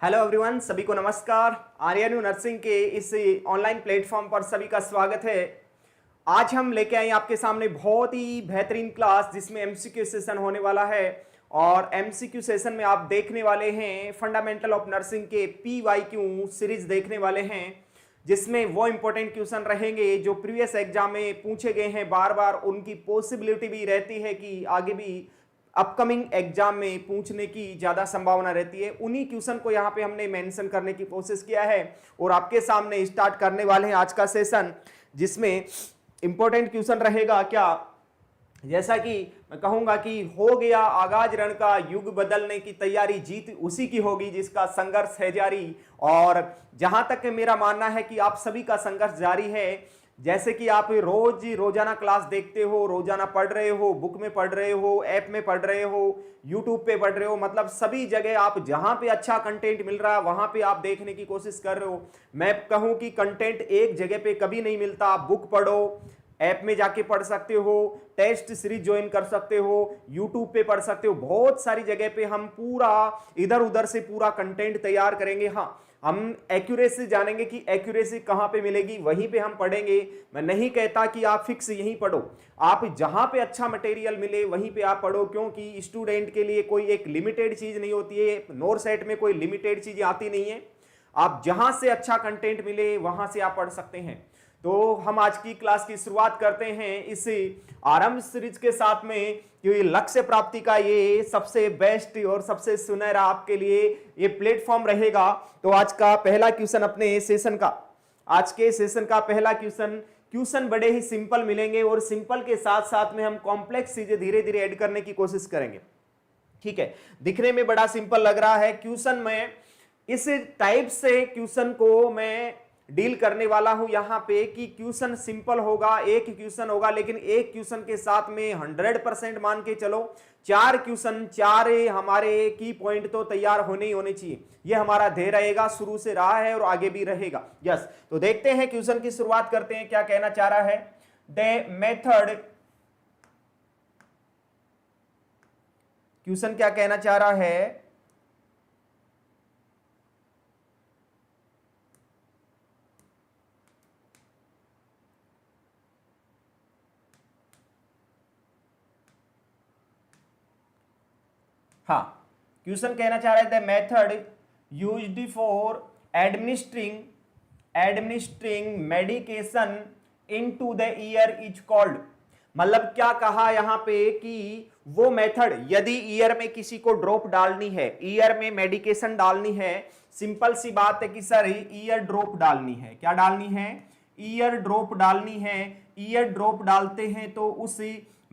Hello everyone, सभी को नमस्कार। आर्यन नर्सिंग के इस ऑनलाइन प्लेटफॉर्म पर सभी का स्वागत है। आज हम लेके आए आपके सामने बहुत ही बेहतरीन क्लास जिसमें एमसीक्यू सेशन होने वाला है। और एमसीक्यू सेशन में आप देखने वाले हैं फंडामेंटल ऑफ नर्सिंग के पीवाईक्यू सीरीज देखने वाले हैं, जिसमें वो इंपॉर्टेंट क्वेश्चन रहेंगे जो प्रीवियस एग्जाम में पूछे गए हैं। बार बार उनकी पॉसिबिलिटी भी रहती है कि आगे भी अपकमिंग एग्जाम में पूछने की ज्यादा संभावना रहती है। उन्हीं क्वेश्चन को यहाँ पे हमने मेंशन करने की कोशिश किया है और आपके सामने स्टार्ट करने वाले हैं आज का सेशन, जिसमें इंपॉर्टेंट क्वेश्चन रहेगा क्या, जैसा कि मैं कहूंगा कि हो गया आगाज रण का, युग बदलने की तैयारी, जीत उसी की होगी जिसका संघर्ष है जारी। और जहां तक मेरा मानना है कि आप सभी का संघर्ष जारी है। जैसे कि आप रोजाना क्लास देखते हो, रोजाना पढ़ रहे हो, बुक में पढ़ रहे हो, ऐप में पढ़ रहे हो, यूट्यूब पे पढ़ रहे हो, मतलब सभी जगह आप जहां पे अच्छा कंटेंट मिल रहा है वहां पे आप देखने की कोशिश कर रहे हो। मैं कहूं कि कंटेंट एक जगह पे कभी नहीं मिलता। आप बुक पढ़ो, ऐप में जाके पढ़ सकते हो, टेस्ट सीरीज ज्वाइन कर सकते हो, यूट्यूब पे पढ़ सकते हो, बहुत सारी जगह पे हम पूरा इधर उधर से पूरा कंटेंट तैयार करेंगे। हाँ, हम एक्यूरेसी जानेंगे कि एक्यूरेसी कहां पे मिलेगी, वहीं पे हम पढ़ेंगे। मैं नहीं कहता कि आप फिक्स यहीं पढ़ो, आप जहां पे अच्छा मटेरियल मिले वहीं पे आप पढ़ो, क्योंकि स्टूडेंट के लिए कोई एक लिमिटेड चीज नहीं होती है। नोर सेट में कोई लिमिटेड चीज आती नहीं है। आप जहां से अच्छा कंटेंट मिले वहां से आप पढ़ सकते हैं। तो हम आज की क्लास की शुरुआत करते हैं इस आरंभ सीरीज के साथ में, क्योंकि लक्ष्य प्राप्ति का ये सबसे बेस्ट और सबसे सुनहरा आपके लिए ये प्लेटफॉर्म रहेगा। तो आज का पहला क्वेश्चन अपने सेशन का, आज के सेशन का पहला क्वेश्चन बड़े ही सिंपल मिलेंगे और सिंपल के साथ साथ में हम कॉम्प्लेक्स चीजें धीरे धीरे ऐड करने की कोशिश करेंगे। ठीक है, दिखने में बड़ा सिंपल लग रहा है क्वेश्चन में। इस टाइप से क्वेश्चन को मैं डील करने वाला हूं यहां पे कि क्वेश्चन सिंपल होगा, एक क्वेश्चन होगा, लेकिन एक क्वेश्चन के साथ में 100% मान के चलो 4 क्वेश्चन, 4 हमारे की पॉइंट तो तैयार होने ही होने चाहिए। यह हमारा ध्येय रहेगा, शुरू से रहा है और आगे भी रहेगा। यस, तो देखते हैं क्वेश्चन की शुरुआत करते हैं। क्या कहना चाह रहा है? द मेथड, क्वेश्चन क्या कहना चाह रहा है? हाँ, क्वेश्चन कहना चाह रहे थे method used for administering medication into the year is called. मतलब क्या कहा यहां पे कि वो मेथड, यदि ईयर में किसी को ड्रॉप डालनी है, ईयर में मेडिकेशन डालनी है, सिंपल सी बात है कि सर ईयर ड्रॉप डालनी है। क्या डालनी है? ईयर ड्रॉप डालनी है। ईयर ड्रॉप डालते हैं तो उस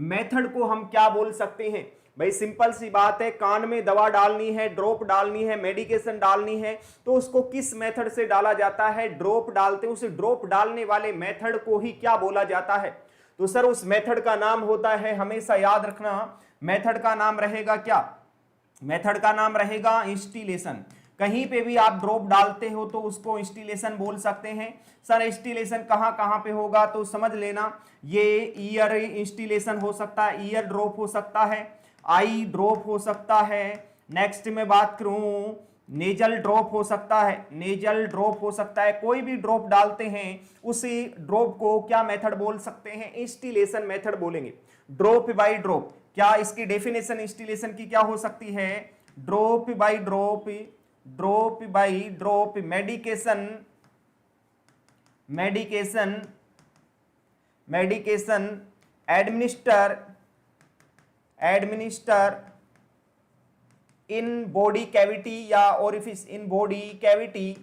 मेथड को हम क्या बोल सकते हैं? भाई सिंपल सी बात है, कान में दवा डालनी है, ड्रॉप डालनी है, मेडिकेशन डालनी है, तो उसको किस मेथड से डाला जाता है? ड्रॉप डालते हैं। उस ड्रॉप डालने वाले मेथड को ही क्या बोला जाता है? तो सर उस मेथड का नाम होता है, हमेशा याद रखना, मेथड का नाम रहेगा क्या? मेथड का नाम रहेगा इंस्टिलेशन। कहीं पे भी आप ड्रॉप डालते हो तो उसको इंस्टिलेशन बोल सकते हैं। सर इंस्टिलेशन कहां कहां पे होगा? तो समझ लेना, ये ईयर इंस्टिलेशन हो सकता है, ईयर ड्रॉप हो सकता है, आई ड्रॉप हो सकता है। नेक्स्ट में बात करूं, नेजल ड्रॉप हो सकता है, नेजल ड्रॉप हो सकता है। कोई भी ड्रॉप डालते हैं उसी ड्रॉप को क्या मेथड बोल सकते हैं? इंस्टिलेशन मेथड बोलेंगे। ड्रॉप बाय ड्रॉप, क्या इसकी डेफिनेशन इंस्टिलेशन की क्या हो सकती है? Drop by drop, drop by drop medication, medication, medication administer in body cavity या orifice, in body cavity,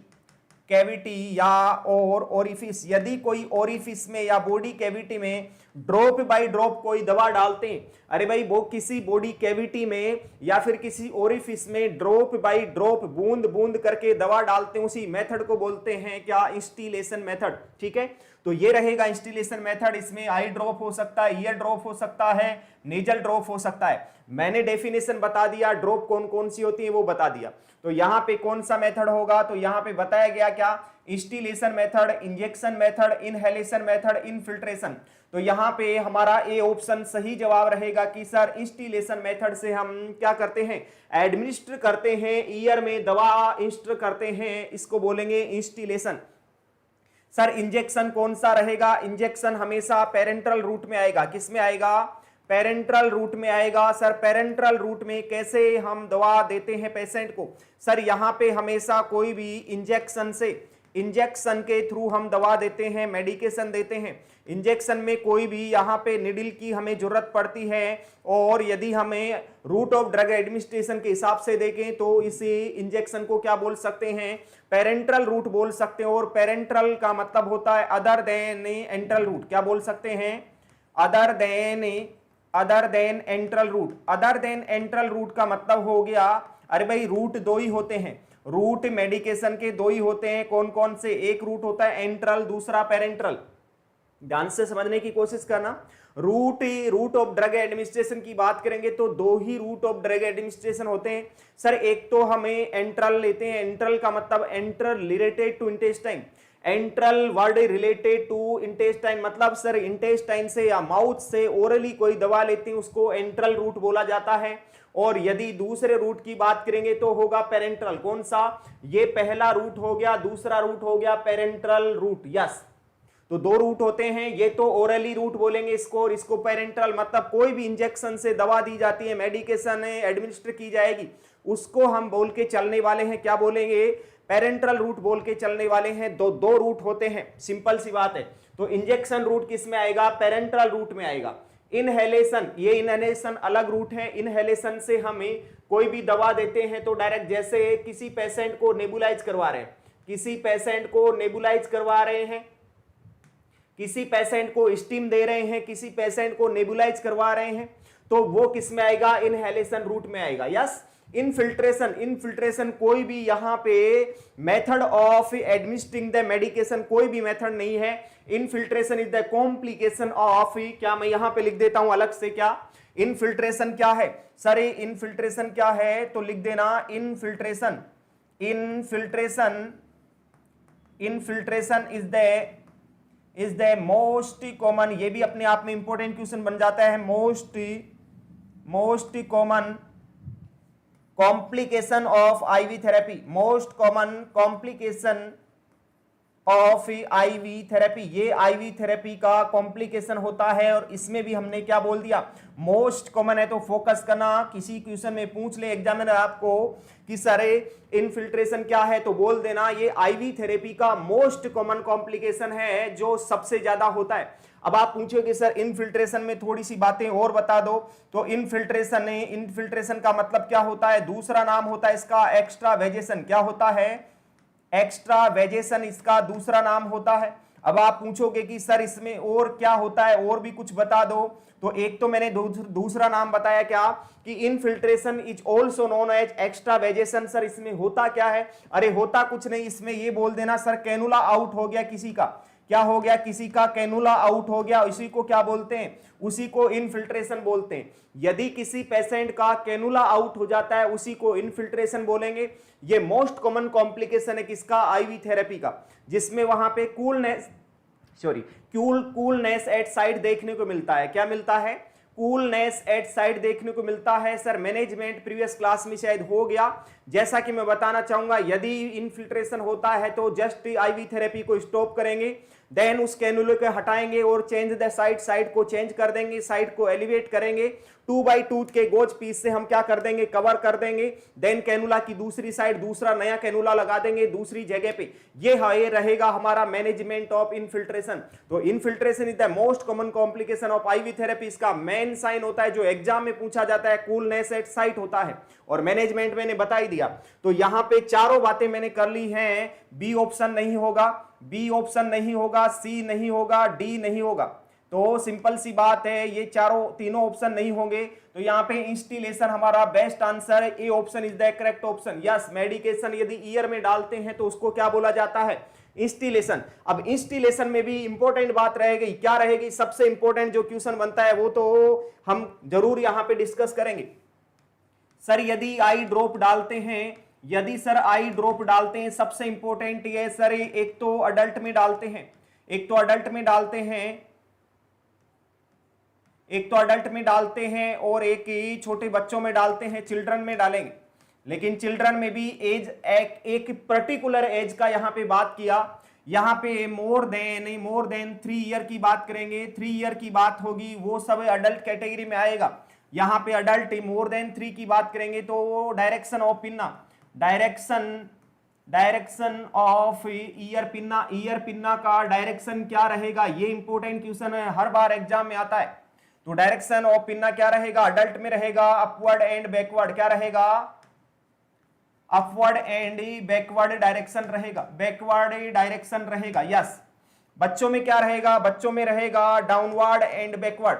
cavity या और ओरिफिस। यदि कोई ओरिफिस में या बॉडी कैविटी में ड्रॉप बाय ड्रॉप कोई दवा डालते हैं, अरे भाई वो किसी बॉडी कैविटी में या फिर किसी ओरिफिस में ड्रॉप बाय ड्रॉप, बूंद बूंद करके दवा डालते हैं, उसी मेथड को बोलते हैं क्या? Instillation method. ठीक है, तो ये रहेगा इंस्टिलेशन मेथड। इसमें आई ड्रॉप हो सकता है, ईयर ड्रॉप हो सकता है, नेजल ड्रॉप हो सकता है। मैंने डेफिनेशन बता दिया, ड्रॉप कौन कौन सी होती है वो बता दिया। तो यहां पे कौन सा मेथड होगा? तो यहां पे बताया गया क्या? Instillation method, injection method, inhalation method, infiltration. तो यहाँ पे हमारा ए ऑप्शन सही जवाब रहेगा कि सर इंस्टिलेशन मेथड से हम क्या करते हैं, एडमिनिस्टर करते हैं, ईयर में दवा इंस्टर करते हैं, इसको बोलेंगे इंस्टिलेशन। सर इंजेक्शन कौन सा रहेगा, इंजेक्शन हमेशा पेरेंट्रल रूट में आएगा। किस में आएगा, पेरेंट्रल रूट में आएगा। सर पेरेंट्रल रूट में कैसे हम दवा देते हैं पेशेंट को, सर यहाँ पे हमेशा कोई भी इंजेक्शन से, इंजेक्शन के थ्रू हम दवा देते हैं, मेडिकेशन देते हैं। इंजेक्शन में कोई भी यहाँ पे निडल की हमें जरूरत पड़ती है, और यदि हमें रूट ऑफ ड्रग एडमिनिस्ट्रेशन के हिसाब से देखें तो इसी इंजेक्शन को क्या बोल सकते हैं, पेरेंट्रल रूट बोल सकते हैं। और पेरेंट्रल का मतलब होता है अदर देन एंट्रल रूट। क्या बोल सकते हैं, other than enteral route. Other than enteral route का मतलब हो गया, अरे भाई रूट दो ही होते हैं, रूट मेडिकेशन के दो ही होते हैं। कौन कौन से, एक रूट होता है एंट्रल, दूसरा पेरेंट्रल। ध्यान से समझने की कोशिश करना। रूट ऑफ ड्रग एडमिनिस्ट्रेशन की बात करेंगे तो दो ही रूट ऑफ ड्रग एडमिनिस्ट्रेशन होते हैं। सर एक तो हमें एंट्रल लेते हैं, एंट्रल का मतलब enteral related to intestine. Enteral word related to intestine मतलब सर इंटेस्टाइन से या माउथ से ओरली कोई दवा लेते हैं उसको एंट्रल रूट बोला जाता है। और यदि दूसरे रूट की बात करेंगे तो होगा पेरेंट्रल। कौन सा, ये पहला रूट हो गया, दूसरा रूट हो गया पेरेंट्रल रूट। यस, तो दो रूट होते हैं, ये तो ओरली रूट बोलेंगे इसको, और इसको पेरेंट्रल मतलब कोई भी इंजेक्शन से दवा दी जाती है, मेडिकेशन एडमिनिस्टर की जाएगी, उसको हम बोल के चलने वाले हैं, क्या बोलेंगे, पेरेंट्रल रूट बोल के चलने वाले हैं। दो रूट होते हैं, सिंपल सी बात है। तो इंजेक्शन रूट किस में आएगा, पेरेंट्रल रूट में आएगा। इनहेलेशन, ये इनहेलेशन अलग रूट है। इनहेलेशन से हमें कोई भी दवा देते हैं तो डायरेक्ट, जैसे किसी पेशेंट को नेबुलाइज करवा रहे हैं, किसी पेशेंट को नेबुलाइज करवा रहे हैं, किसी पेशेंट को स्टीम दे रहे हैं, किसी पेशेंट को नेबुलाइज करवा रहे हैं, तो वो किस में आएगा, इनहेलेशन रूट में आएगा। यस, इनफिल्ट्रेशन कोई भी यहाँ पे method of administering the medication कोई भी मेथड नहीं है। Infiltration is the complication of, क्या मैं यहाँ पे लिख देता हूं अलग से, क्या इनफिल्ट्रेशन क्या है सर, इनफिल्ट्रेशन क्या है, तो लिख देना infiltration is the most common, ये भी अपने आप में इंपॉर्टेंट क्वेश्चन बन जाता है, most common complication of ivy therapy, most common complication of ivy therapy, ये आईवी थेरेपी का कॉम्प्लिकेशन होता है। और इसमें भी हमने क्या बोल दिया, मोस्ट कॉमन है। तो फोकस करना, किसी क्वेश्चन में पूछ ले एग्जामिनर आपको कि सर इनफिल्ट्रेशन क्या है, तो बोल देना ये आईवी थेरेपी का मोस्ट कॉमन कॉम्प्लिकेशन है, जो सबसे ज्यादा होता है। अब आप पूछोगे सर इनफिल्ट्रेशन में थोड़ी सी बातें और बता दो, तो इनफिल्ट्रेशन का मतलब क्या होता है, दूसरा नाम होता है इसका एक्स्ट्रावेजेशन। क्या होता है, एक्स्ट्रावेजेशन इसका दूसरा नाम होता है। अब आप पूछोगे कि सर इसमें और क्या होता है, और भी कुछ बता दो, तो एक तो मैंने दूसरा नाम बताया क्या, कि infiltration is also known as extravasation. Sir इसमें होता क्या है, अरे होता कुछ नहीं, इसमें ये बोल देना सर कैनुला आउट हो गया किसी का, क्या हो गया, किसी का कैनुला आउट हो गया, उसी को क्या बोलते हैं, उसी को इनफिल्ट्रेशन बोलते हैं। यदि किसी पेशेंट का कैनुला आउट हो जाता है उसी को इनफिल्ट्रेशन बोलेंगे। ये मोस्ट कॉमन कॉम्प्लिकेशन है किसका, आईवी थेरेपी का, जिसमें वहां पे कूलनेस एट साइड देखने को मिलता है। क्या मिलता है, कूलनेस एट साइड देखने को मिलता है। सर मैनेजमेंट प्रीवियस क्लास में शायद हो गया। जैसा कि मैं बताना चाहूंगा, यदि इनफिल्ट्रेशन होता है तो जस्ट आईवी थेरेपी को स्टॉप करेंगे, देन उस कैनुले को हटाएंगे और चेंज द साइड को चेंज कर देंगे, साइड को एलिवेट करेंगे, 2x2 के गोज पीस से हम क्या कर देंगे, कवर कर देंगे, देन कैनुला की दूसरी साइड दूसरा नया कैनुला लगा देंगे दूसरी जगह पे। ये रहेगा हमारा मैनेजमेंट ऑफ इनफिल्ट्रेशन। तो infiltration is the most common complication of ivy therapy. इसका मेन साइन होता है जो एग्जाम में पूछा जाता है, कूलनेस एट साइट होता है, और मैनेजमेंट मैंने बता ही दिया। तो यहां पे चारों बातें मैंने कर ली हैं। बी ऑप्शन नहीं होगा, बी ऑप्शन नहीं होगा, सी नहीं होगा, डी नहीं होगा। तो सिंपल सी बात है, ये तीनों ऑप्शन नहीं होंगे। तो यहाँ पे इंस्टिलेशन हमारा बेस्ट आंसर है, A option is the correct option. Yes, medication यदि ईयर में डालते हैं तो उसको क्या बोला जाता है, इंस्टिलेशन। अब इंस्टिलेशन में भी इंपॉर्टेंट बात रहेगी, क्या रहेगी, सबसे इंपॉर्टेंट जो क्वेश्चन बनता है वो तो हम जरूर यहाँ पे डिस्कस करेंगे। सर यदि आई ड्रॉप डालते हैं, यदि सर आई ड्रॉप डालते हैं, सबसे इंपॉर्टेंट ये सर, एक तो अडल्ट में डालते हैं, एक तो अडल्ट में डालते हैं, एक तो अडल्ट में डालते हैं और एक ही छोटे बच्चों में डालते हैं, चिल्ड्रन में डालेंगे। लेकिन चिल्ड्रन में भी एज एक पर्टिकुलर एज का यहां पे बात किया, यहां पे मोर देन 3 ईयर की बात करेंगे, 3 ईयर की बात होगी, वो सब अडल्ट कैटेगरी में आएगा। यहां पे अडल्ट मोर देन 3 की बात करेंगे तो direction of pinna, direction of ear pinna, ear pinna का डायरेक्शन क्या रहेगा, ये इंपॉर्टेंट क्वेश्चन है, हर बार एग्जाम में आता है। तो डायरेक्शन ऑफ पिन्ना क्या रहेगा, अडल्ट में रहेगा अपवर्ड एंड बैकवर्ड, क्या रहेगा, अपवर्ड एंड बैकवर्ड डायरेक्शन रहेगा, बैकवर्ड डायरेक्शन रहेगा। यस, बच्चों में क्या रहेगा, बच्चों में रहेगा downward and backward,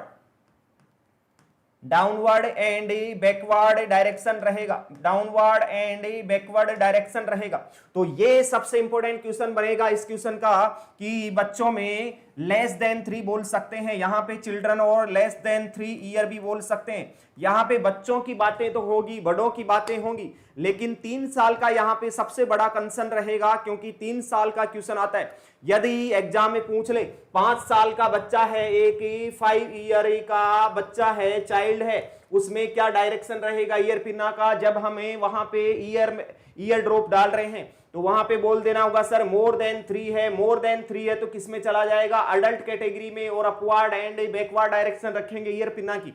downward and backward direction रहेगा, डाउनवर्ड एंड बैकवर्ड डायरेक्शन रहेगा। तो ये सबसे इंपॉर्टेंट क्वेश्चन बनेगा इस क्वेश्चन का कि बच्चों में लेस देन 3 बोल सकते हैं, यहां पे चिल्ड्रन और लेस देन 3 ईयर भी बोल सकते हैं। यहां पे बच्चों की बातें तो होगी, बड़ों की बातें होंगी, लेकिन 3 साल का यहां पे सबसे बड़ा कंसर्न रहेगा, क्योंकि 3 साल का क्वेश्चन आता है। यदि एग्जाम में पूछ ले 5 साल का बच्चा है, एक 5 ईयर का बच्चा है, चाइल्ड है, उसमें क्या डायरेक्शन रहेगा ईयर पिन्ना का, जब हमें वहां पे ईयर ड्रॉप डाल रहे हैं तो वहां पे बोल देना होगा सर मोर देन 3 है, मोर देन 3 है तो किस में चला जाएगा, अडल्ट कैटेगरी में, और अपवर्ड एंड बैकवर्ड डायरेक्शन रखेंगे ईयर पिन्ना की।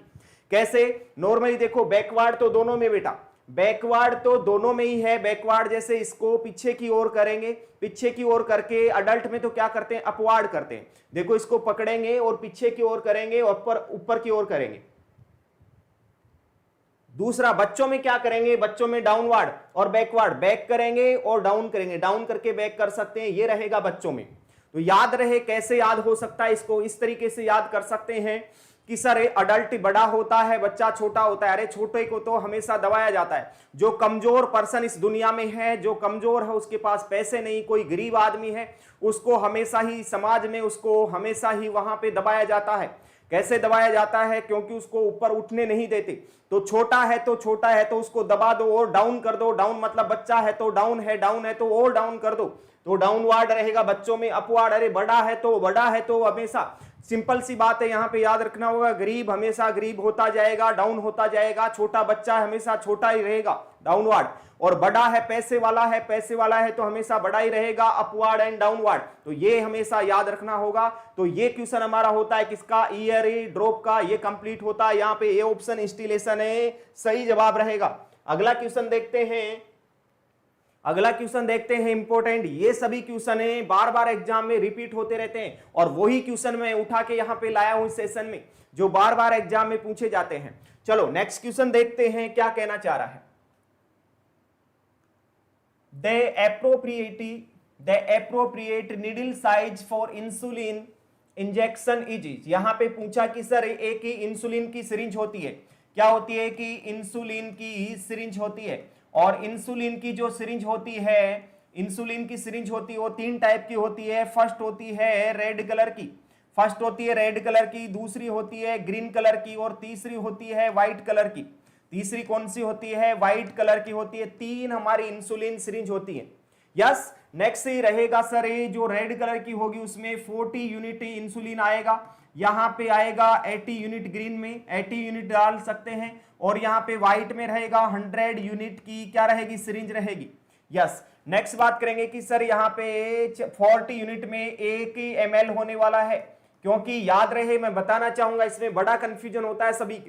कैसे, नॉर्मली देखो बैकवर्ड तो दोनों में बेटा, बैकवर्ड तो दोनों में ही है, बैकवर्ड जैसे इसको पीछे की ओर करेंगे, पीछे की ओर करके अडल्ट में तो क्या करते हैं, अपवर्ड करते हैं। देखो इसको पकड़ेंगे और पीछे की ओर करेंगे और ऊपर की ओर करेंगे। दूसरा बच्चों में क्या करेंगे, बच्चों में डाउनवर्ड और बैकवर्ड, बैक करेंगे और डाउन करेंगे, डाउन करके बैक कर सकते हैं, ये रहेगा बच्चों में। तो याद रहे, कैसे याद हो सकता है, इसको इस तरीके से याद कर सकते हैं कि सर अडल्ट बड़ा होता है, बच्चा छोटा होता है। अरे छोटे को तो हमेशा दबाया जाता है, जो कमजोर पर्सन इस दुनिया में है, जो कमजोर है, उसके पास पैसे नहीं, कोई गरीब आदमी है, उसको हमेशा ही समाज में उसको हमेशा ही वहां पे दबाया जाता है। कैसे दबाया जाता है, क्योंकि उसको ऊपर उठने नहीं देते। तो छोटा है तो उसको दबा दो और डाउन कर दो, डाउन मतलब बच्चा है तो डाउन है तो और डाउन कर दो, तो डाउनवर्ड रहेगा बच्चों में, अपवर्ड। अरे बड़ा है तो हमेशा सिंपल सी बात है, यहां पे याद रखना होगा, गरीब हमेशा गरीब होता जाएगा, डाउन होता जाएगा, छोटा बच्चा हमेशा छोटा ही रहेगा, डाउनवर्ड, और बड़ा है पैसे वाला है तो हमेशा बड़ा ही रहेगा, अपवर्ड एंड डाउनवर्ड। तो ये हमेशा याद रखना होगा। तो ये क्वेश्चन हमारा होता है किसका, ईयर ड्रॉप का, ये कंप्लीट होता है। यहां पे ए ऑप्शन इंस्टॉलेशन है, सही जवाब रहेगा। अगला क्वेश्चन देखते हैं, इंपॉर्टेंट। ये सभी क्वेश्चन है बार बार एग्जाम में रिपीट होते रहते हैं, और वही क्वेश्चन मैं उठा के यहां पे लाया हूं इस सेशन में, जो बार बार एग्जाम में पूछे जाते हैं। चलो नेक्स्ट क्वेश्चन देखते हैं क्या कहना चाह रहा है। The appropriate needle size for insulin injection is। यहां पे पूछा कि सर एक ही इंसुलिन की सिरिंज होती है, क्या होती है कि इंसुलिन की सिरिंज होती है, और इंसुलिन की जो सिरिंज होती है, इंसुलिन की सिरिंज होती है वो 3 टाइप की होती है। फर्स्ट होती है रेड कलर की, दूसरी होती है ग्रीन कलर की, और तीसरी होती है व्हाइट कलर की। तीसरी कौन सी होती है, व्हाइट कलर की होती है। 3 हमारी इंसुलिन सिरिंज होती है। यस, नेक्स्ट ही रहेगा सर ये जो रेड कलर की होगी उसमें 40 यूनिट इंसुलिन आएगा, यहां पे आएगा 80 यूनिट, ग्रीन में 80 यूनिट डाल सकते हैं, और यहां पे व्हाइट में रहेगा 100 यूनिट की क्या रहेगी, सिरिंज रहेगी। यस, नेक्स्ट बात करेंगे कि सर यहां पे 40 यूनिट में 1 ml होने वाला है, क्योंकि याद रहे मैं बताना चाहूंगा इसमें बड़ा कंफ्यूजन होता है सभी,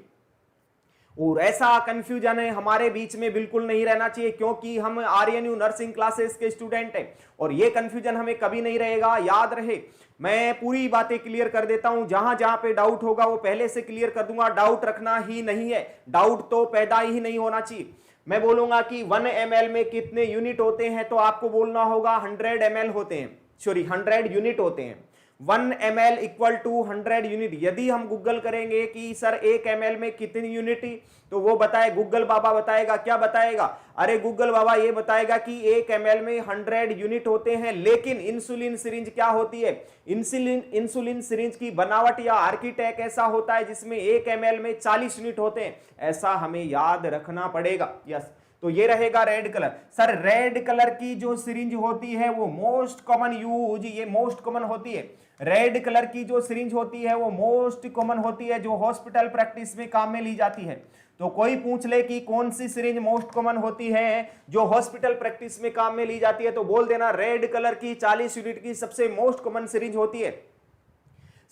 और ऐसा कंफ्यूजन है हमारे बीच में बिल्कुल नहीं रहना चाहिए, क्योंकि हम आरएनयू नर्सिंग क्लासेस के स्टूडेंट हैं, और ये कंफ्यूजन हमें कभी नहीं रहेगा। याद रहे, मैं पूरी बातें क्लियर कर देता हूं, जहां जहां पे डाउट होगा वो पहले से क्लियर कर दूंगा। डाउट रखना ही नहीं है, डाउट तो पैदा ही नहीं होना चाहिए। मैं बोलूंगा कि 1 ml में कितने यूनिट होते हैं, तो आपको बोलना होगा 100 ml होते हैं, सॉरी 100 यूनिट होते हैं। 1 ml इक्वल टू 100 यूनिट। यदि हम गूगल करेंगे कि सर 1 ml में कितनी यूनिट, तो वो बताए, गूगल बाबा बताएगा, क्या बताएगा, अरे गूगल बाबा ये बताएगा कि 1 ml में 100 यूनिट होते हैं। लेकिन इंसुलिन सिरिंज क्या होती है, इंसुलिन सिरिंज की बनावट या आर्किटेक्ट ऐसा होता है जिसमें 1 ml में 40 यूनिट होते हैं, ऐसा हमें याद रखना पड़ेगा। यस, तो ये रहेगा red colour. Sir red colour की जो सिरिंज होती है वो मोस्ट कॉमन यूज, ये मोस्ट कॉमन होती है। रेड कलर की जो सिरिंज होती है वो मोस्ट कॉमन होती है, जो हॉस्पिटल प्रैक्टिस में काम में ली जाती है। तो कोई पूछ ले कि कौन सी सिरिंज मोस्ट कॉमन होती है जो हॉस्पिटल प्रैक्टिस में काम में ली जाती है, तो बोल देना रेड कलर की 40 यूनिट की सबसे मोस्ट कॉमन सिरिंज होती है।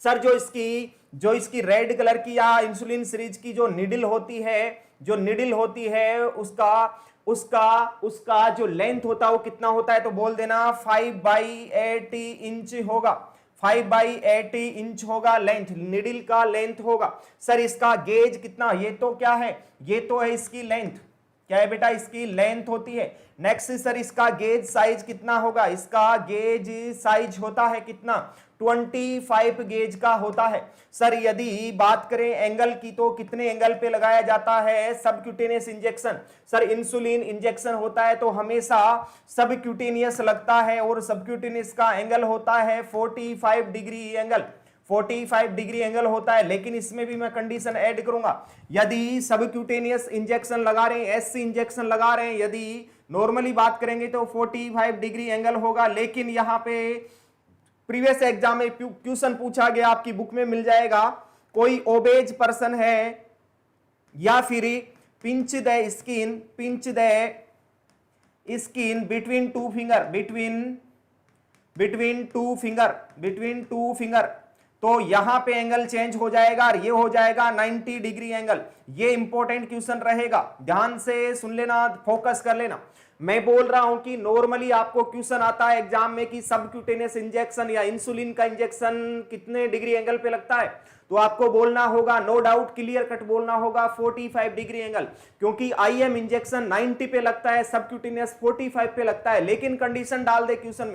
सर जो इसकी रेड कलर की या इंसुलिन सीरीज की जो निडल होती है उसका जो लेंथ होता है वो कितना होता है, तो बोल देना 5/80 इंच होगा। 5/80 इंच होगा लेंथ, निडल का लेंथ होगा। सर इसका गेज कितना, ये तो क्या है, ये तो है इसकी लेंथ, क्या है बेटा, इसकी लेंथ होती है। नेक्स्ट सर इसका गेज साइज कितना होगा, इसका गेज साइज होता है कितना, 25 गेज का होता है। सर यदि बात करें एंगल की तो कितने एंगल पे लगाया जाता है subcutaneous injection. Sir insulin injection होता है तो हमेशा सबक्यूटेनियस लगता है और सबक्यूटेनियस का एंगल होता है 45 डिग्री एंगल, 45 डिग्री एंगल होता है। लेकिन इसमें भी मैं कंडीशन ऐड करूंगा, यदि सबक्यूटेनियस इंजेक्शन लगा रहे हैं, एससी इंजेक्शन लगा रहे हैं, यदि नॉर्मली बात करेंगे तो 45 डिग्री एंगल होगा। लेकिन यहां पे प्रीवियस एग्जाम में क्वेश्चन पूछा गया, आपकी बुक में मिल जाएगा, कोई ओबेज पर्सन है या फिर pinch the skin between two finger, तो यहां पे एंगल चेंज हो जाएगा और ये हो जाएगा 90 डिग्री एंगल। ये इंपॉर्टेंट क्वेश्चन रहेगा, ध्यान से सुन लेना, फोकस कर लेना। मैं बोल रहा हूं कि नॉर्मली आपको क्वेश्चन आता है एग्जाम में कि सबक्यूटेनियस इंजेक्शन या इंसुलिन का इंजेक्शन कितने डिग्री एंगल पे लगता है, तो आपको बोलना होगा, नो डाउट क्लियर कट बोलना होगा 45 डिग्री एंगल, क्योंकि आईएम इंजेक्शन 90 पे लगता है, सबक्यूटेनियस 45 पे लगता है। लेकिन कंडीशन डाल दे क्वेश्चन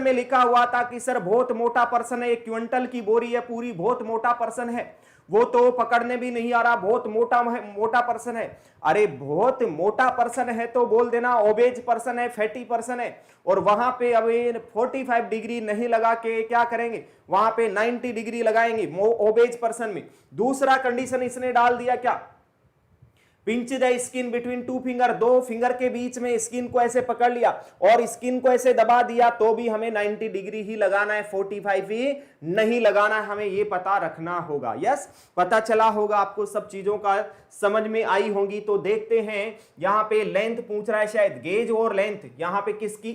में लिखा हुआ था कि सर बहुत मोटा पर्सन है, 1 क्विंटल की बोरी है पूरी, बहुत मोटा पर्सन है, वो तो पकड़ने भी नहीं आ रहा, बहुत मोटा पर्सन है। अरे बहुत मोटा पर्सन है तो बोल देना ओबेज पर्सन है, फैटी पर्सन है, और वहां पे अभी 45 डिग्री नहीं लगा के क्या करेंगे, वहां पे 90 डिग्री लगाएंगे ओबेज पर्सन में। दूसरा कंडीशन इसने डाल दिया क्या, pinch the skin between two finger, 2 finger के बीच में स्किन को ऐसे पकड़ लिया और स्किन को ऐसे दबा दिया, तो भी हमें 90 डिग्री ही लगाना है, 45 ही नहीं लगाना है, हमें ये पता रखना होगा। यस, पता चला होगा आपको, सब चीजों का समझ में आई होंगी। तो देखते हैं यहां पे लेंथ पूछ रहा है शायद, गेज और लेंथ यहां पे किसकी,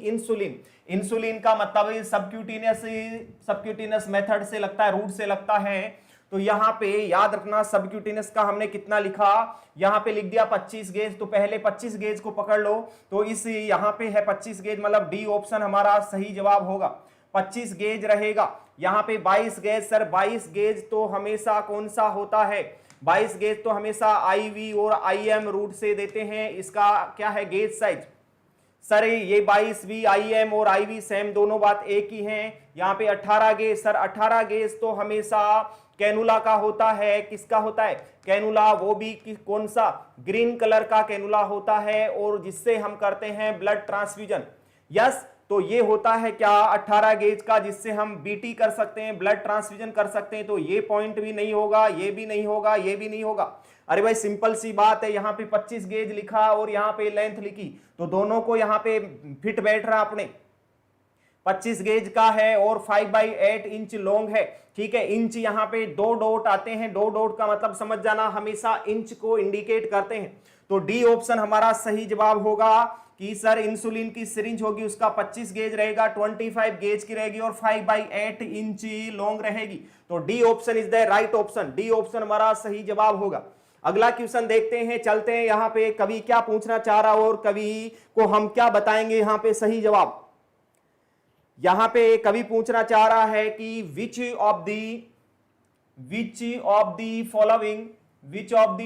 इंसुलिन का मतलब सबक्यूटेनियस मेथड से लगता है, रूट से लगता है। तो यहां पे याद रखना सबक्यूटेनियस का हमने कितना लिखा, यहां पे लिख दिया 25 गेज, तो पहले 25 गेज को पकड़ लो, तो इस यहां पे है 25 गेज, मतलब डी ऑप्शन हमारा सही जवाब होगा, 25 गेज रहेगा। यहां पे 22 गेज, सर 22 गेज तो हमेशा कौन सा होता है, 22 गेज तो हमेशा आईवी और आईएम रूट से देते हैं। इसका क्या है गेज साइज, सर ये 22 आईएम और आईवी सेम, दोनों बात एक ही है। यहाँ पे 18 गेज, सर 18 गेज तो हमेशा कैनुला का होता है, किसका होता है कैनुला, वो भी कौन सा, ग्रीन कलर का कैनुला होता है, और जिससे हम करते हैं ब्लड ट्रांसफ्यूजन। यस, तो ये होता है क्या 18 गेज का, जिससे हम बीटी कर सकते हैं, ब्लड ट्रांसफ्यूजन कर सकते हैं। तो ये पॉइंट भी नहीं होगा, ये भी नहीं होगा, ये भी नहीं होगा। अरे भाई सिंपल सी बात है, यहाँ पे 25 गेज लिखा और यहाँ पे लेंथ लिखी, तो दोनों को यहाँ पे फिट बैठ रहा अपने, 25 गेज का है और 5/8 इंच लॉन्ग है, ठीक है। इंच यहाँ पे 2 डॉट आते हैं, 2 डॉट का मतलब समझ जाना हमेशा इंच को इंडिकेट करते हैं। तो डी ऑप्शन हमारा सही जवाब होगा कि सर इंसुलिन की सिरिंज होगी, उसका 25 गेज रहेगा, 25 गेज की रहेगी और 5/8 इंच लॉन्ग रहेगी। तो D option is the right option, D option हमारा सही जवाब होगा। अगला क्वेश्चन देखते हैं, चलते हैं यहाँ पे कवि क्या पूछना चाह रहा और कवि को हम क्या बताएंगे यहाँ पे सही जवाब। यहां पे कवि पूछना चाह रहा है कि विच of the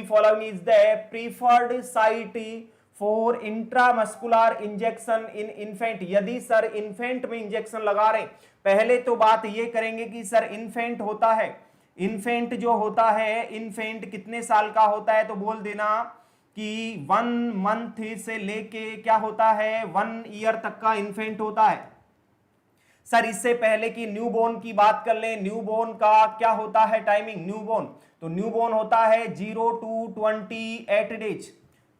following is the preferred site for intramuscular injection in infant. यदि सर इन्फेंट में इंजेक्शन लगा रहे, पहले तो बात ये करेंगे कि सर इन्फेंट होता है, इन्फेंट जो होता है, इन्फेंट कितने साल का होता है, तो बोल देना कि 1 मंथ से लेके क्या होता है 1 ईयर तक का इन्फेंट होता है। सर इससे पहले कि न्यूबॉर्न की बात कर लें, न्यूबॉर्न का क्या होता है टाइमिंग, न्यूबॉर्न, तो न्यूबॉर्न होता है 0 to 28 डेज,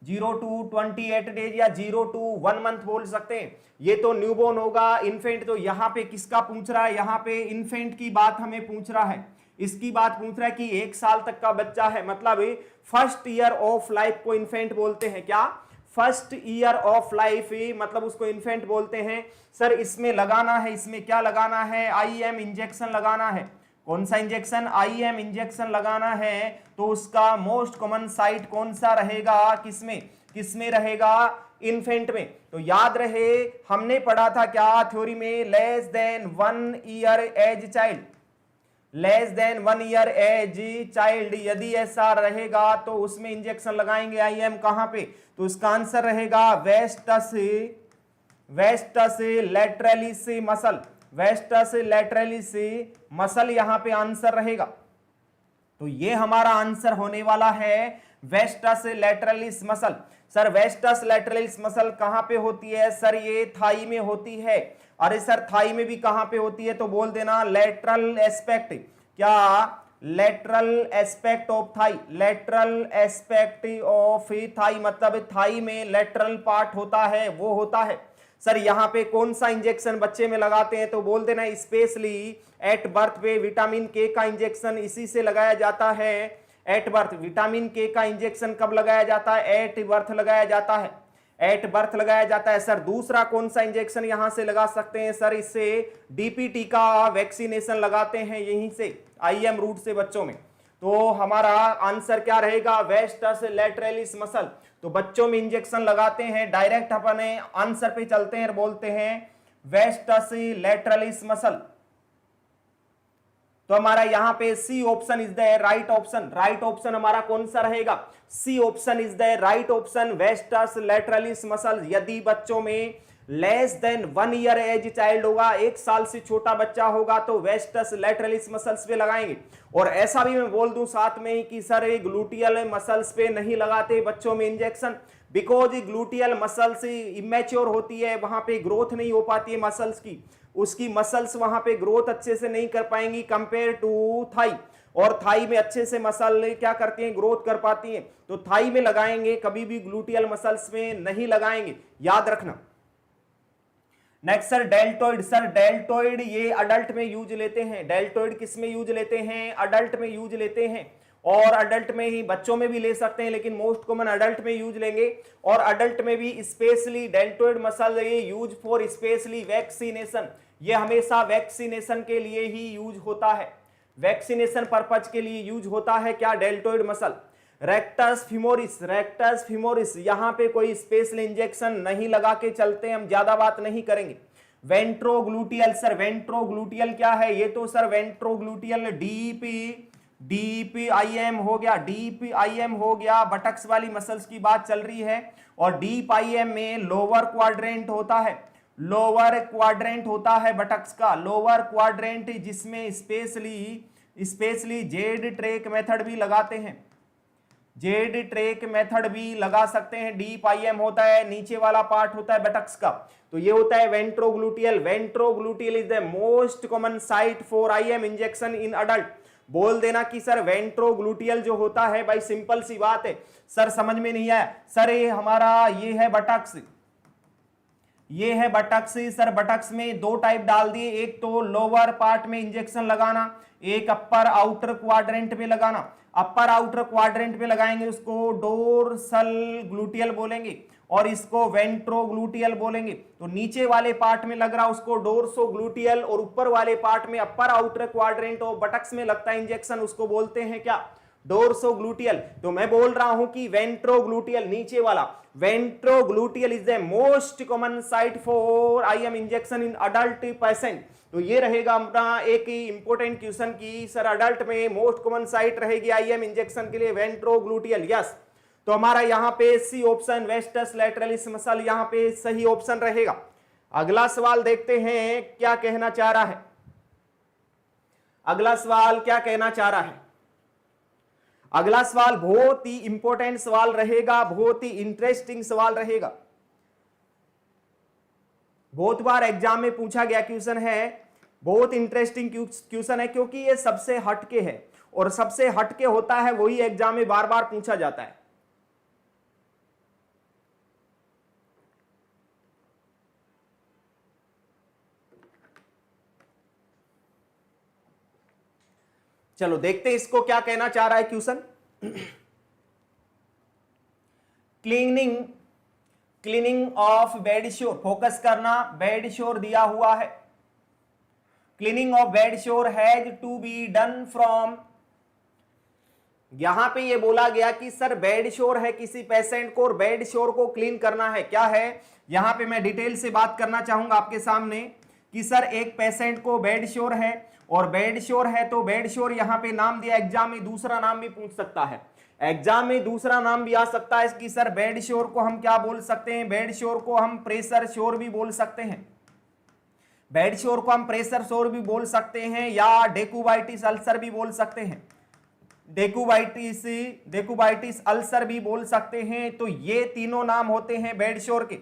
0 to 28 डेज या 0 to 1 मंथ बोल सकते हैं। ये तो न्यूबॉर्न होगा। इन्फेंट तो यहाँ पे किसका पूछ रहा है, यहाँ पे इन्फेंट की बात हमें पूछ रहा है, इसकी बात पूछ रहा है कि 1 साल तक का बच्चा है, मतलब फर्स्ट ईयर ऑफ लाइफ को इन्फेंट बोलते हैं। क्या, फर्स्ट ईयर ऑफ लाइफ, मतलब उसको इन्फेंट बोलते हैं। सर इसमें लगाना है, इसमें क्या लगाना है, IM इंजेक्शन लगाना है। कौन सा इंजेक्शन, IM इंजेक्शन लगाना है। तो उसका मोस्ट कॉमन साइट कौन सा रहेगा, किसमें किसमें रहेगा, इन्फेंट में। तो याद रहे हमने पढ़ा था क्या थ्योरी में, less than 1 year age child, less than 1 year age child, यदि ऐसा रहेगा तो उसमें इंजेक्शन लगाएंगे IM कहां पे। तो उसका आंसर रहेगा wastes, wastes lateralis muscle, wastes lateralis muscle यहां पे आंसर रहेगा। तो ये हमारा आंसर होने वाला है wastes lateralis muscle. Sir wastes lateralis muscle कहां पे होती है, सर ये थाई में होती है। अरे सर थाई में भी कहां पे होती है, तो बोल देना लेटरल एस्पेक्ट, क्या, lateral aspect of thigh, lateral aspect of thigh, मतलब थाई में लेटरल पार्ट होता है वो होता है। सर यहाँ पे कौन सा इंजेक्शन बच्चे में लगाते हैं, तो बोल देना स्पेशली एट बर्थ पे विटामिन के का इंजेक्शन इसी से लगाया जाता है। एट बर्थ विटामिन के का इंजेक्शन कब लगाया जाता है, एट बर्थ लगाया जाता है, एट बर्थ लगाया जाता है। सर दूसरा कौन सा इंजेक्शन यहां से लगा सकते हैं, सर इससे DPT का वैक्सीनेशन लगाते हैं यहीं से IM रूट से बच्चों में। तो हमारा आंसर क्या रहेगा, वेस्टस लैटरलिस मसल। तो बच्चों में इंजेक्शन लगाते हैं, डायरेक्ट अपने आंसर पे चलते हैं, बोलते हैं वेस्टस लैटरलिस मसल। तो हमारा यहां पे C option is the right option, right option हमारा कौन सा रहेगा, C option is the right option, vastus lateralis muscle. यदि बच्चों में less than 1 year age child होगा, 1 साल से छोटा बच्चा होगा, तो वेस्टस लैटरलिस मसल्स पे लगाएंगे। और ऐसा भी मैं बोल दूं साथ में ही कि सर ग्लूटियल मसल्स पे नहीं लगाते बच्चों में injection, because gluteal muscles immature होती है, वहां पे ग्रोथ नहीं हो पाती है मसल्स की, उसकी मसल्स वहां पे ग्रोथ अच्छे से नहीं कर पाएंगी कंपेयर टू थाई। और थाई में अच्छे से मसल क्या करती हैं, ग्रोथ कर पाती हैं। तो थाई में लगाएंगे, कभी भी ग्लूटियल मसल्स में नहीं लगाएंगे, याद रखना। Next sir deltoid, sir deltoid ये अडल्ट में यूज लेते हैं। डेल्टोइड किस में यूज लेते हैं, अडल्ट में यूज लेते हैं। और अडल्ट में ही, बच्चों में भी ले सकते हैं लेकिन मोस्ट कॉमन अडल्ट में यूज लेंगे। और अडल्ट में भी स्पेशली डेल्टोइड मसल ये यूज फॉर स्पेशली वैक्सीनेशन, ये हमेशा वैक्सीनेशन के लिए ही यूज होता है, वैक्सीनेशन पर्पज के लिए यूज होता है क्या, deltoid muscle. Rectus femoris, rectus femoris यहां पे कोई स्पेशल इंजेक्शन नहीं लगा के चलते, हम ज्यादा बात नहीं करेंगे। वेंट्रोग्लूटियल, सर वेंट्रोग्लूटियल क्या है, ये तो सर वेंट्रोग्लूटियल DPIM हो गया, DPIM हो गया, बटक्स वाली मसल्स की बात चल रही है। और DPIM में लोअर क्वाड्रेंट होता है, लोअर क्वाड्रेंट होता है बटक्स का, लोअर क्वाड्रेंट, जिसमें स्पेशली जेड ट्रेक मेथड भी लगाते हैं, जेड ट्रेक मेथड भी लगा सकते हैं। DPIM होता है, नीचे वाला पार्ट होता है बटक्स का, तो ये होता है ventrogluteal. Ventrogluteal is the most common site for IM injection in adult. बोल देना कि सर वेंट्रोग्लूटियल जो होता है, भाई सिंपल सी बात है, सर समझ में नहीं आया, सर ये हमारा ये है बटक्स, ये है बटक्स। सर बटक्स में 2 टाइप डाल दिए, एक तो लोअर पार्ट में इंजेक्शन लगाना, एक अपर आउटर क्वाड्रेंट में लगाना। अपर आउटर क्वाड्रेंट पे लगाएंगे उसको डोर्सल ग्लूटियल बोलेंगे और इसको वेंट्रोग्लूटियल बोलेंगे। तो नीचे वाले पार्ट में लग रहा उसको डोर्सो ग्लूटियल और ऊपर वाले पार्ट में अपर आउटर क्वाड्रेंट और बटक्स में लगता है इंजेक्शन, उसको बोलते हैं क्या, डोर्सो ग्लूटियल। तो मैं बोल रहा हूं कि वेंट्रोग्लूटियल, नीचे वाला ventrogluteal is the most common site for IM injection in adult patient. तो ये रहेगा अपना एक इंपॉर्टेंट क्वेश्चन की सर अडल्ट में मोस्ट कॉमन साइट रहेगी IM इंजेक्शन के लिए वेंट्रोग्लूटियल, यस। तो हमारा यहां पे C option vastus lateralis muscle यहां पे सही ऑप्शन रहेगा। अगला सवाल देखते हैं क्या कहना चाह रहा है, अगला सवाल क्या कहना चाह रहा है। अगला सवाल बहुत ही इंपॉर्टेंट सवाल रहेगा, बहुत ही इंटरेस्टिंग सवाल रहेगा, बहुत बार एग्जाम में पूछा गया क्वेश्चन है, बहुत इंटरेस्टिंग क्वेश्चन है क्योंकि ये सबसे हटके है और सबसे हटके होता है वही एग्जाम में बार बार पूछा जाता है। चलो देखते हैं इसको क्या कहना चाह रहा है question. Cleaning, cleaning of bed sore, focus करना, बेड शोर दिया हुआ है। Cleaning of bed sore has to be done from, यहां पे ये बोला गया कि सर बेड शोर है किसी पेशेंट को और बेड शोर को क्लीन करना है। क्या है, यहां पे मैं डिटेल से बात करना चाहूंगा आपके सामने कि सर एक पेशेंट को बेड शोर है और बेड शोर है तो बेड शोर यहां पे नाम दिया, एग्जाम में दूसरा नाम भी पूछ सकता है, एग्जाम में दूसरा नाम भी आ सकता है कि सर बेड शोर को हम क्या बोल सकते हैं, बेड शोर को हम प्रेशर शोर भी बोल सकते हैं, बेड शोर को हम प्रेशर शोर भी बोल सकते हैं या डेकुबाइटिस अल्सर भी बोल सकते हैं, डेकुबाइटिस अल्सर भी बोल सकते हैं। तो ये तीनों नाम होते हैं बेड शोर के।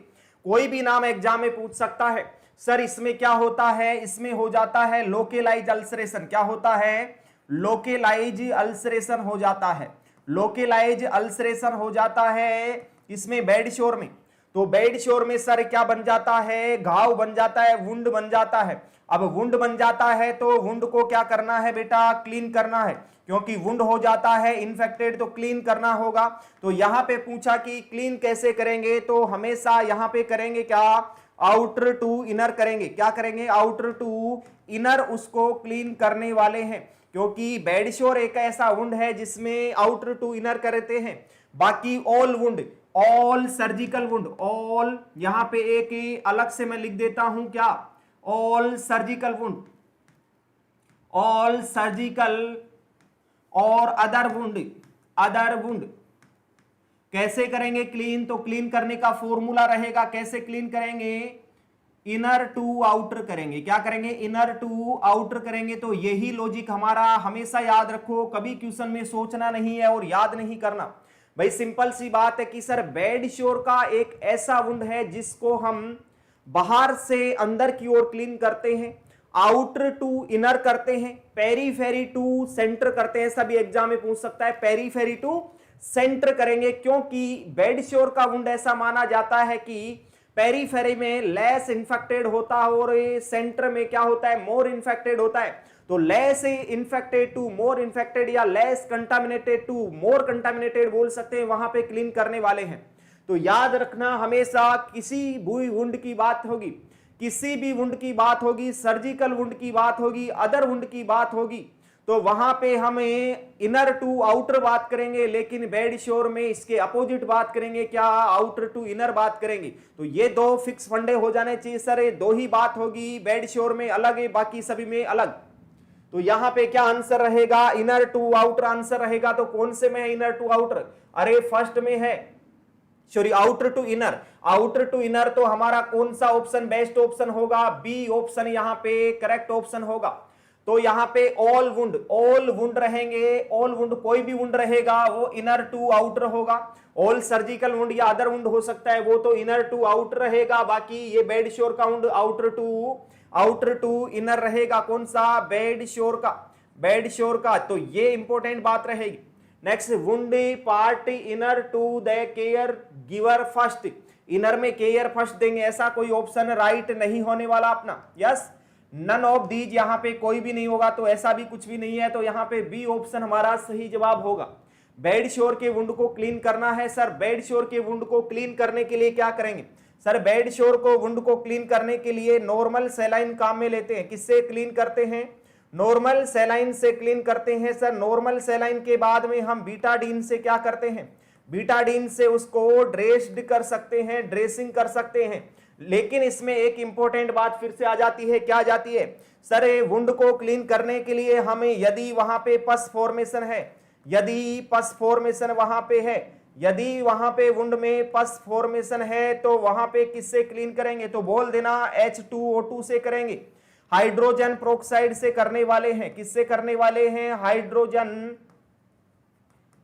कोई भी नाम एग्जाम में पूछ सकता है। सर इसमें क्या होता है, इसमें हो जाता है लोकेलाइज अल्सरेशन। क्या होता है, लोकेलाइज अल्सरेशन हो जाता है, लोकेलाइज अल्सरेशन हो जाता है इसमें बेड शोर में। तो बेड शोर में सर क्या बन जाता है, घाव बन जाता है, वुंड बन जाता है। अब वुंड बन जाता है तो वुंड को क्या करना है बेटा, क्लीन करना है, क्योंकि वुंड हो जाता है इन्फेक्टेड तो क्लीन करना होगा। तो यहां पे पूछा कि क्लीन कैसे करेंगे, तो हमेशा यहां पे करेंगे क्या, आउटर टू इनर करेंगे। क्या करेंगे, आउटर टू इनर उसको क्लीन करने वाले हैं, क्योंकि बेड शोर एक ऐसा वुंड है जिसमें आउटर टू इनर करते हैं। बाकी all wound, all surgical wound, all यहां पे एक अलग से मैं लिख देता हूं क्या, all surgical wound, all surgical और अदर वुंड, अदर वुंड कैसे करेंगे क्लीन, तो क्लीन करने का फॉर्मूला रहेगा, कैसे क्लीन करेंगे, इनर टू आउटर करेंगे। क्या करेंगे, इनर टू आउटर करेंगे। तो यही लॉजिक हमारा हमेशा याद रखो, कभी क्वेश्चन में सोचना नहीं है और याद नहीं करना। भाई सिंपल सी बात है कि सर बेड शोर का एक ऐसा वुंड है जिसको हम बाहर से अंदर की ओर क्लीन करते हैं, आउटर टू इनर करते हैं, पेरीफेरी टू सेंटर करते हैं। सभी एग्जाम में पूछ सकता है, पेरीफेरी टू सेंटर करेंगे, क्योंकि बेड शोर का वुंड ऐसा माना जाता है कि पेरीफेरी में लेस इन्फेक्टेड होता है और सेंटर में क्या होता है, मोर इन्फेक्टेड होता है। तो less infected to more infected या less contaminated to more contaminated बोल सकते हैं, वहां पे क्लीन करने वाले हैं। तो याद रखना हमेशा किसी भी वुंड की बात होगी, किसी भी वुंड की बात होगी, सर्जिकल वुंड की बात होगी, अदर वुंड की बात होगी, तो वहां पे हमें इनर टू आउटर बात करेंगे, लेकिन बेड शोर में इसके अपोजिट बात करेंगे, क्या, आउटर टू इनर बात करेंगे। तो ये दो फिक्स फंडे हो जाने चाहिए सर, ये दो ही बात होगी, बेड शोर में अलग है, बाकी सभी में अलग। तो यहां पे क्या आंसर रहेगा, इनर टू आउटर आंसर रहेगा। तो कौन से में है इनर टू आउटर, अरे फर्स्ट में है, sorry outer to inner, outer to inner. तो हमारा कौन सा ऑप्शन बेस्ट ऑप्शन होगा, बी ऑप्शन यहां पे करेक्ट ऑप्शन होगा। तो यहां पे ऑल वुंड, ऑल वुंड रहेंगे, ऑल वुंड कोई भी वुंड रहेगा वो इनर टू आउटर होगा। ऑल सर्जिकल वुंड या अदर वुंड हो सकता है, वो तो इनर टू आउटर रहेगा। बाकी ये बेड शोर का वुंड आउटर टू इनर रहेगा। कौन सा, बेड शोर का, बेड शोर का। तो ये इंपॉर्टेंट बात रहेगी। Next, wound part inner to the care giver first, inner में केयर फर्स्ट देंगे, ऐसा कोई ऑप्शन राइट नहीं होने वाला अपना। यस, नन ऑफ दीज, यहां पे कोई भी नहीं होगा, तो ऐसा भी कुछ भी नहीं है। तो यहां पे बी ऑप्शन हमारा सही जवाब होगा। बेड शोर के वुंड को क्लीन करना है सर, बेड शोर के वुंड को क्लीन करने के लिए क्या करेंगे सर, बेड शोर को वुंड को क्लीन करने के लिए नॉर्मल सैलाइन काम में लेते हैं। किससे क्लीन करते हैं, नॉर्मल सैलाइन से क्लीन करते हैं सर। नॉर्मल सैलाइन के बाद में हम बीटाडीन से क्या करते हैं, बीटाडीन से उसको ड्रेस्ड कर सकते हैं, ड्रेसिंग कर सकते हैं। लेकिन इसमें एक इंपॉर्टेंट बात फिर से आ जाती है, क्या आ जाती है सर, वुंड को क्लीन करने के लिए हमें, यदि वहां पे पस फॉर्मेशन है, यदि पस फॉर्मेशन वहां पे है, यदि वहां पे वुंड में पस फॉर्मेशन है, तो वहां पे किससे क्लीन करेंगे, तो बोल देना H2O2 से करेंगे, हाइड्रोजन प्रोक्साइड से करने वाले हैं। किससे करने वाले हैं, हाइड्रोजन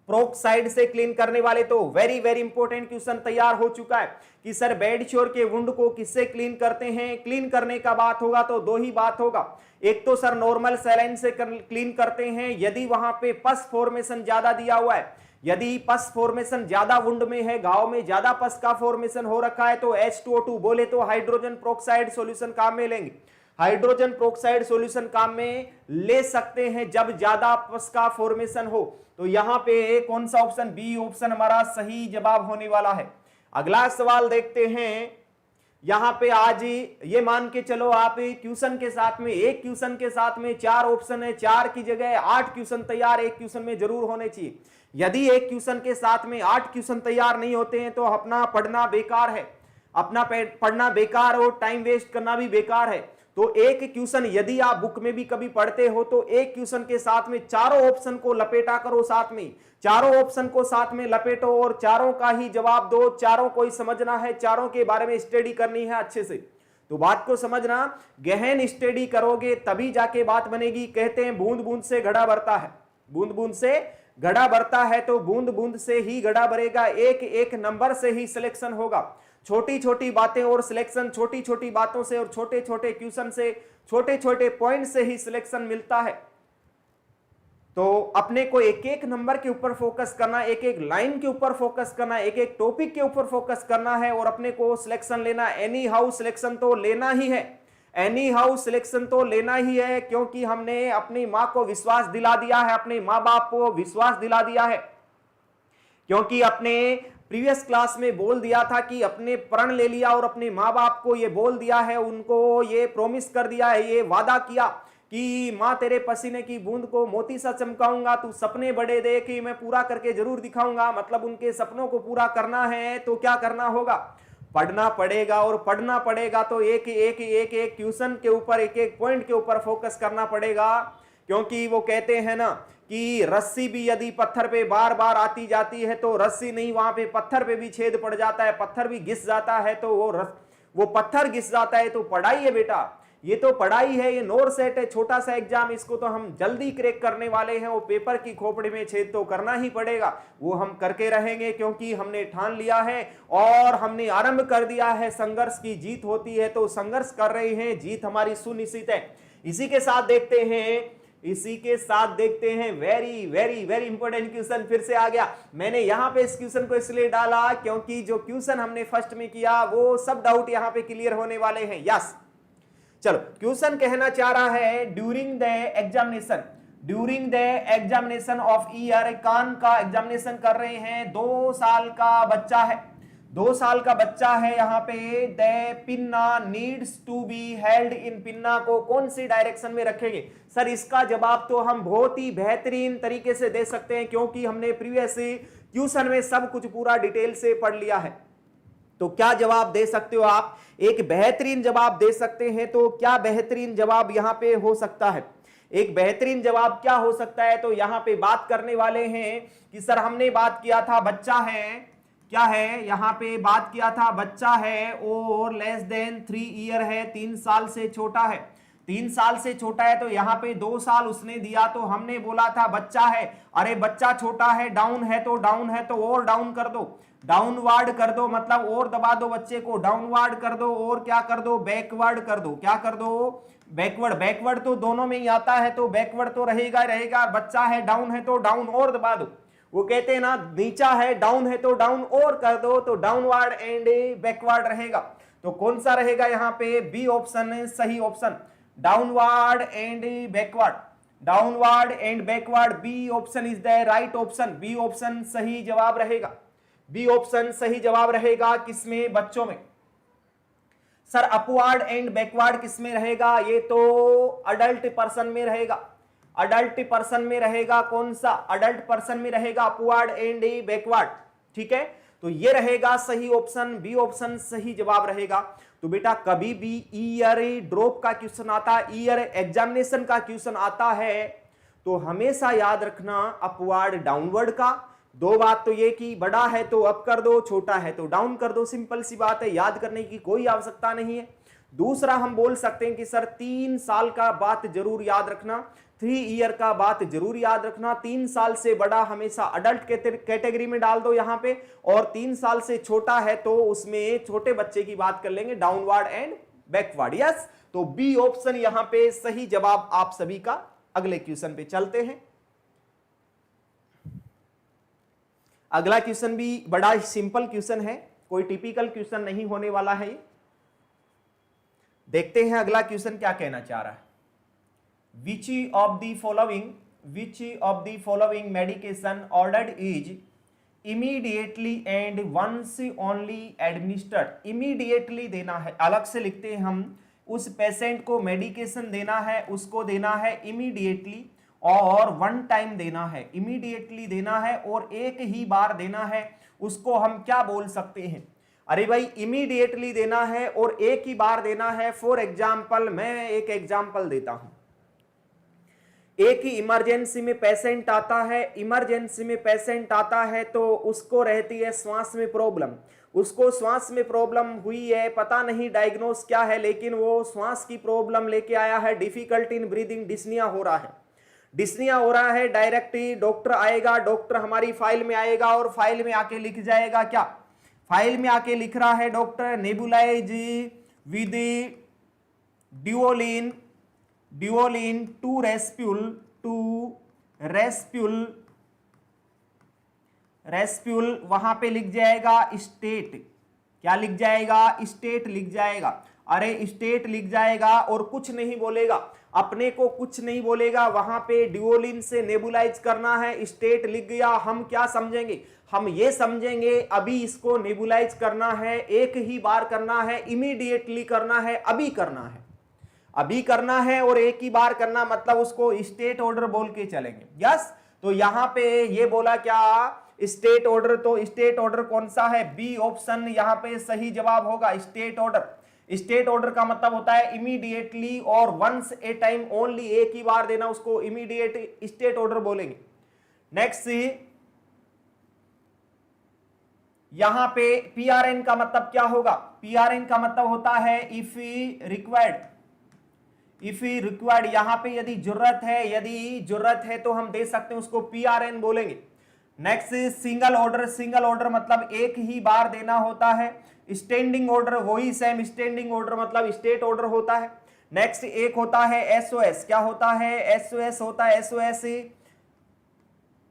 प्रोक्साइड से क्लीन करने वाले। तो वेरी वेरी इंपॉर्टेंट क्वेश्चन तैयार हो चुका है कि सर बेड शोर के वुंड को किससे क्लीन करते हैं। क्लीन करने का बात होगा तो दो ही बात होगा, एक तो सर नॉर्मल सैलाइन से क्लीन करते हैं यदि वहां पे पस फॉर्मेशन ज्यादा दिया हुआ है, यदि पस फॉर्मेशन ज्यादा वुंड में है, घाव में ज्यादा पस का फॉर्मेशन हो रखा है, तो H2O2 बोले तो हाइड्रोजन प्रोक्साइड सॉल्यूशन काम में लेंगे। हाइड्रोजन प्रोक्साइड सॉल्यूशन काम में ले सकते हैं जब ज्यादा आपस का फॉर्मेशन हो। तो यहां पे कौन सा ऑप्शन, बी ऑप्शन हमारा सही जवाब होने वाला है। अगला सवाल देखते हैं। यहां पे आज ये मान के चलो आप क्वेश्चन के साथ में, एक क्वेश्चन के साथ में 4 ऑप्शन है, 4 की जगह 8 क्वेश्चन तैयार एक क्वेश्चन में जरूर होने चाहिए। यदि एक क्वेश्चन के साथ में 8 क्वेश्चन तैयार नहीं होते हैं तो अपना पढ़ना बेकार है, अपना पढ़ना बेकार और टाइम वेस्ट करना भी बेकार है। तो एक क्वेश्चन यदि आप बुक में भी कभी पढ़ते हो तो एक क्वेश्चन के साथ में चारों ऑप्शन को लपेटा करो, साथ में चारों ऑप्शन को साथ में लपेटो और चारों का ही जवाब दो। चारों को ही समझना है, चारों के बारे में स्टडी करनी है अच्छे से। तो बात को समझना, गहन स्टडी करोगे तभी जाके बात बनेगी। कहते हैं बूंद बूंद से घड़ा भरता है, बूंद बूंद से घड़ा भरता है, तो बूंद बूंद से ही घड़ा भरेगा, एक एक नंबर से ही सिलेक्शन होगा। छोटी छोटी बातें और सिलेक्शन, छोटी छोटी बातों से और छोटे छोटे क्वेश्चन से, छोटे छोटे पॉइंट से ही सिलेक्शन मिलता है। तो अपने को एक एक नंबर के ऊपर फोकस करना, एक एक लाइन के ऊपर फोकस करना, एक एक टॉपिक के ऊपर फोकस करना है और अपने को सिलेक्शन लेना। एनी हाउ सिलेक्शन तो लेना ही है, एनी हाउ सिलेक्शन तो लेना ही है, क्योंकि हमने अपनी मां को विश्वास दिला दिया है, अपने मां बाप को विश्वास दिला दिया है। क्योंकि अपने प्रीवियस क्लास में बोल दिया था कि अपने प्रण ले लिया और अपने माँ बाप को ये बोल दिया है, उनको ये प्रॉमिस कर दिया है, ये वादा किया कि माँ तेरे पसीने की बूंद को मोती सा चमकाऊंगा, तू सपने बड़े देख, मैं पूरा करके जरूर दिखाऊंगा। मतलब उनके सपनों को पूरा करना है तो क्या करना होगा, पढ़ना पड़ेगा। और पढ़ना पड़ेगा तो एक एक एक एक क्वेश्चन के ऊपर, एक एक पॉइंट के ऊपर फोकस करना पड़ेगा। क्योंकि वो कहते हैं ना कि रस्सी भी यदि पत्थर पे बार बार आती जाती है तो रस्सी नहीं, वहां पे पत्थर पे भी छेद पड़ जाता है, पत्थर भी घिस जाता है, तो वो पत्थर घिस जाता है। तो पढ़ाई है बेटा, ये तो पढ़ाई है, ये नोर सेट है, छोटा सा एग्जाम, इसको तो हम जल्दी क्रैक करने वाले हैं। वो पेपर की खोपड़ी में छेद तो करना ही पड़ेगा, वो हम करके रहेंगे, क्योंकि हमने ठान लिया है और हमने आरंभ कर दिया है। संघर्ष की जीत होती है, तो संघर्ष कर रहे हैं, जीत हमारी सुनिश्चित है। इसी के साथ देखते हैं very very very important question फिर से आ गया। मैंने यहां पे इस क्वेश्चन को इसलिए डाला क्योंकि जो क्वेश्चन हमने फर्स्ट में किया वो सब डाउट यहां पे क्लियर होने वाले हैं। यस, चलो क्वेश्चन कहना चाह रहा है during the examination of ear, कान का एग्जामिनेशन कर रहे हैं, 2 साल का बच्चा है, 2 साल का बच्चा है। यहाँ पे the pinna needs to be held in, pinna को कौन सी डायरेक्शन में रखेंगे? सर इसका जवाब तो हम बहुत ही बेहतरीन तरीके से दे सकते हैं, क्योंकि हमने प्रीवियस क्वेश्चन में सब कुछ पूरा डिटेल से पढ़ लिया है। तो क्या जवाब दे सकते हो आप? एक बेहतरीन जवाब दे सकते हैं। तो क्या बेहतरीन जवाब यहां पे हो सकता है? एक बेहतरीन जवाब क्या हो सकता है? तो यहां पे बात करने वाले हैं कि सर हमने बात किया था बच्चा है, क्या है यहां पे बात किया था बच्चा है और लेस देन 3 ईयर है, 3 साल से छोटा है, 3 साल से छोटा है। तो यहाँ पे 2 साल उसने दिया, तो हमने बोला था बच्चा है, अरे बच्चा छोटा है, डाउन है तो डाउन है तो और डाउन कर दो, डाउनवर्ड कर दो, मतलब और दबा दो बच्चे को, डाउनवर्ड कर दो और क्या कर दो, बैकवर्ड कर दो। क्या कर दो? बैकवर्ड। बैकवर्ड तो दोनों में ही आता है, तो बैकवर्ड तो रहेगा रहेगा। बच्चा है, डाउन है तो डाउन और दबा दो। वो कहते हैं ना नीचा है, डाउन है तो डाउन और कर दो, तो डाउनवर्ड एंड बैकवर्ड रहेगा। तो कौन सा रहेगा यहाँ पे? बी ऑप्शन सही ऑप्शन, downward and backward, downward and backward, B option is the right option. B option सही जवाब रहेगा, बी ऑप्शन सही जवाब रहेगा। किसमें? बच्चों में। सर अपवर्ड एंड बैकवर्ड किसमें रहेगा? ये तो अडल्ट पर्सन में रहेगा, अडल्ट पर्सन में रहेगा। कौन सा? अडल्ट पर्सन में रहेगा अपवर्ड एंड बैकवर्ड। ठीक है, तो ये रहेगा सही ऑप्शन, बी ऑप्शन सही जवाब रहेगा। तो बेटा कभी भी ईयर ड्रॉप का क्वेश्चन आता है, ईयर एग्जामिनेशन का क्वेश्चन आता है, तो हमेशा याद रखना अपवर्ड डाउनवर्ड का। 2 बात तो ये कि बड़ा है तो अप कर दो, छोटा है तो डाउन कर दो, सिंपल सी बात है, याद करने की कोई आवश्यकता नहीं है। दूसरा हम बोल सकते हैं कि सर 3 साल का बात जरूर याद रखना, 3 ईयर का बात जरूर याद रखना। 3 साल से बड़ा हमेशा अडल्ट कैटेगरी में डाल दो यहाँ पे, और 3 साल से छोटा है तो उसमें छोटे बच्चे की बात कर लेंगे, डाउनवर्ड एंड बैकवर्ड। यस, तो बी ऑप्शन यहाँ पे सही जवाब आप सभी का। अगले क्वेश्चन पे चलते हैं। अगला क्वेश्चन भी बड़ा सिंपल क्वेश्चन है, कोई टिपिकल क्वेश्चन नहीं होने वाला है। देखते हैं अगला क्वेश्चन क्या कहना चाह रहा है। Which of the following medication ordered is immediately and once only administered. Immediately देना है, अलग से लिखते हैं हम, उस पेशेंट को मेडिकेशन देना है, उसको देना है इमीडिएटली और वन टाइम देना है। इमीडिएटली देना है और एक ही बार देना है, उसको हम क्या बोल सकते हैं? अरे भाई इमीडिएटली देना है और एक ही बार देना है। फॉर एग्जाम्पल मैं एक एग्जाम्पल देता हूं। एक ही इमरजेंसी में पेशेंट आता है, इमरजेंसी में पेशेंट आता है तो उसको रहती है श्वास में प्रॉब्लम, उसको श्वास में प्रॉब्लम हुई है, पता नहीं डायग्नोस क्या है, लेकिन वो श्वास की प्रॉब्लम लेके आया है, डिफिकल्टी इन ब्रीदिंग, डिस्निया हो रहा है, डिस्निया हो रहा है। डायरेक्ट ही डॉक्टर आएगा, डॉक्टर हमारी फाइल में आएगा और फाइल में आके लिख जाएगा क्या? फाइल में आके लिख रहा है डॉक्टर नेबुलाइज विद ड्यूओलिन टू रेस्प्यूल, वहां पे लिख जाएगा स्टेट, क्या लिख जाएगा? स्टेट लिख जाएगा। अरे स्टेट लिख जाएगा और कुछ नहीं बोलेगा, अपने को कुछ नहीं बोलेगा, वहां पे ड्यूओलिन से नेबुलाइज करना है, स्टेट लिख गया। हम क्या समझेंगे? हम ये समझेंगे अभी इसको नेबुलाइज करना है, एक ही बार करना है, इमीडिएटली करना है, अभी करना है, अभी करना है और एक ही बार करना, मतलब उसको स्टेट ऑर्डर बोल के चलेंगे। यस, तो यहां पे ये बोला क्या? State order. तो स्टेट ऑर्डर कौन सा है? बी ऑप्शन यहां पे सही जवाब होगा, स्टेट ऑर्डर। स्टेट ऑर्डर का मतलब होता है इमीडिएटली और वंस ए टाइम ओनली, एक ही बार देना, उसको इमीडिएट स्टेट ऑर्डर बोलेंगे। नेक्स्ट, यहां पे पीआरएन का मतलब क्या होगा? पीआरएन का मतलब होता है इफ रिक्वायर्ड, यहां पे यदि जरूरत है तो हम दे सकते हैं, उसको पीआरएन बोलेंगे। नेक्स्ट, सिंगल ऑर्डर मतलब एक ही बार देना होता है। स्टैंडिंग ऑर्डर वही सेम, स्टैंडिंग ऑर्डर मतलब स्टेट ऑर्डर होता है। नेक्स्ट एक होता है एसओएस, क्या होता है? एसओएस होता है, SOS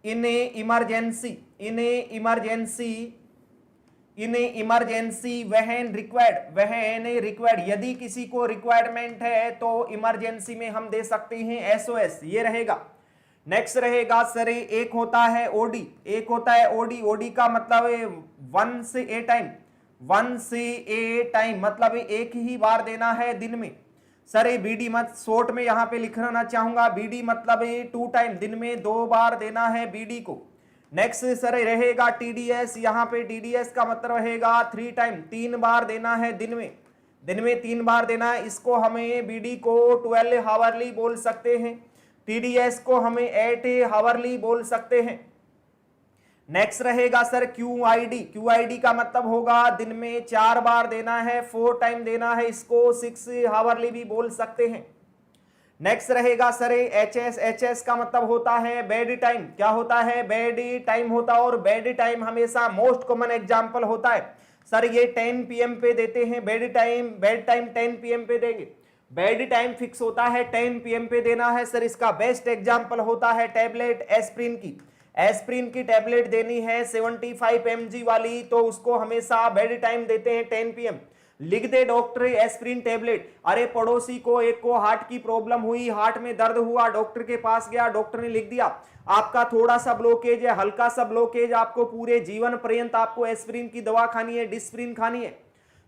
in emergency when required, यदि किसी को रिक्वायरमेंट है तो इमरजेंसी में हम दे सकते हैं एसओएस, ये रहेगा। नेक्स्ट रहेगा सर एक होता है ओडी, ओडी का मतलब वंस ए टाइम मतलब एक ही बार देना है दिन में। सर ये बीडी मत शॉर्ट में यहां पे लिखना चाहूंगा, बीडी मतलब 2 टाइम, दिन में 2 बार देना है बीडी को। नेक्स्ट सर रहेगा टीडीएस, यहाँ पे टीडीएस का मतलब रहेगा 3 टाइम, 3 बार देना है दिन में 3 बार देना है। इसको हमें बीडी को 12 हावरली बोल सकते हैं, टीडीएस को हमें 8 हावरली बोल सकते हैं। नेक्स्ट रहेगा सर क्यूआईडी का मतलब होगा दिन में 4 बार देना है, 4 टाइम देना है, इसको 6 हावरली भी बोल सकते हैं। नेक्स्ट रहेगा सर एचएस का मतलब होता है बेड टाइम, क्या होता है? बेड टाइम होता है और बेड टाइम हमेशा मोस्ट कॉमन एग्जांपल होता है। सर ये 10 PM पे देते हैं बेड टाइम 10 PM पे देंगे, बेड टाइम फिक्स होता है 10 PM पे देना है। सर इसका बेस्ट एग्जांपल होता है टैबलेट एस्प्रिन की टैबलेट देनी है 75 mg वाली, तो उसको हमेशा बेड टाइम देते हैं 10 PM। लिख दे डॉक्टर एस्प्रिन टेबलेट। अरे पड़ोसी को एक को हार्ट की प्रॉब्लम हुई, हार्ट में दर्द हुआ, डॉक्टर के पास गया, डॉक्टर ने लिख दिया आपका थोड़ा सा ब्लॉकेज है, हल्का सा ब्लॉकेज, आपको पूरे जीवन पर्यंत आपको एस्प्रिन की दवा खानी है, डिस्प्रिन खानी है।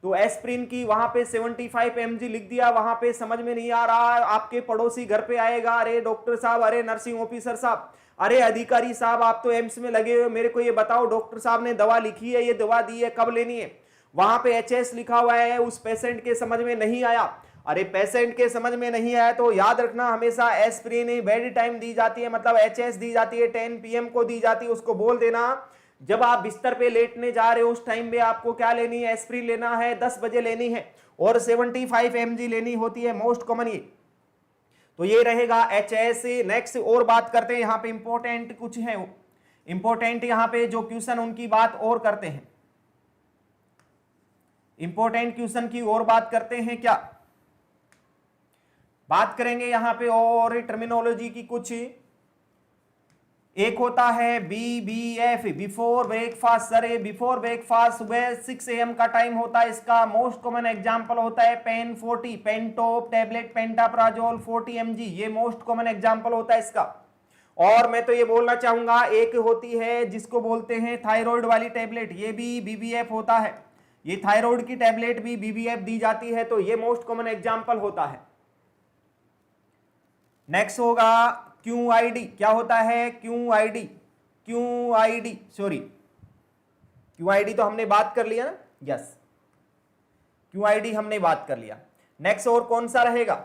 तो एस्प्रिन की वहां पे 75 mg लिख दिया, वहां पे समझ में नहीं आ रहा, आपके पड़ोसी घर पे आएगा, अरे डॉक्टर साहब, अरे नर्सिंग ऑफिसर साहब, अरे अधिकारी साहब, आप तो एम्स में लगे हुए, मेरे को ये बताओ डॉक्टर साहब ने दवा लिखी है, ये दवा दी है, कब लेनी है? वहां पे एचएस लिखा हुआ है, उस पेशेंट के समझ में नहीं आया। अरे पेशेंट के समझ में नहीं आया तो याद रखना हमेशा एस्प्रिन बेड टाइम दी जाती है, मतलब एचएस दी जाती है 10 PM को दी जाती है। उसको बोल देना जब आप बिस्तर पे लेटने जा रहे हो उस टाइम पे आपको क्या लेनी है? एस्प्रिन लेना है, 10 बजे लेनी है और 75 mg लेनी होती है, मोस्ट कॉमन ये। तो ये रहेगा एचएस। नेक्स्ट और बात करते हैं, यहाँ पे इंपॉर्टेंट कुछ है, इंपॉर्टेंट यहाँ पे जो क्वेश्चन उनकी बात और करते हैं, इंपॉर्टेंट क्वेश्चन की और बात करते हैं, क्या बात करेंगे यहां पे और टर्मिनोलॉजी की कुछ। एक होता है BBF, बिफोर ब्रेकफास्ट। सर ये बिफोर ब्रेकफास्ट सुबह 6 AM का टाइम होता है इसका। मोस्ट कॉमन एग्जांपल होता है पेन 40, पेंटोप टैबलेट, पेंटाप्राजोल 40 mg, ये मोस्ट कॉमन एग्जांपल होता है इसका। और मैं तो ये बोलना चाहूंगा एक होती है जिसको बोलते हैं थायराइड वाली टैबलेट, ये भी BBF होता है। ये थायराइड की टैबलेट भी BBF दी जाती है, तो ये मोस्ट कॉमन एग्जांपल होता है। नेक्स्ट होगा QID। क्या होता है QID? QID तो हमने बात कर लिया ना, यस, QID हमने बात कर लिया। नेक्स्ट और कौन सा रहेगा?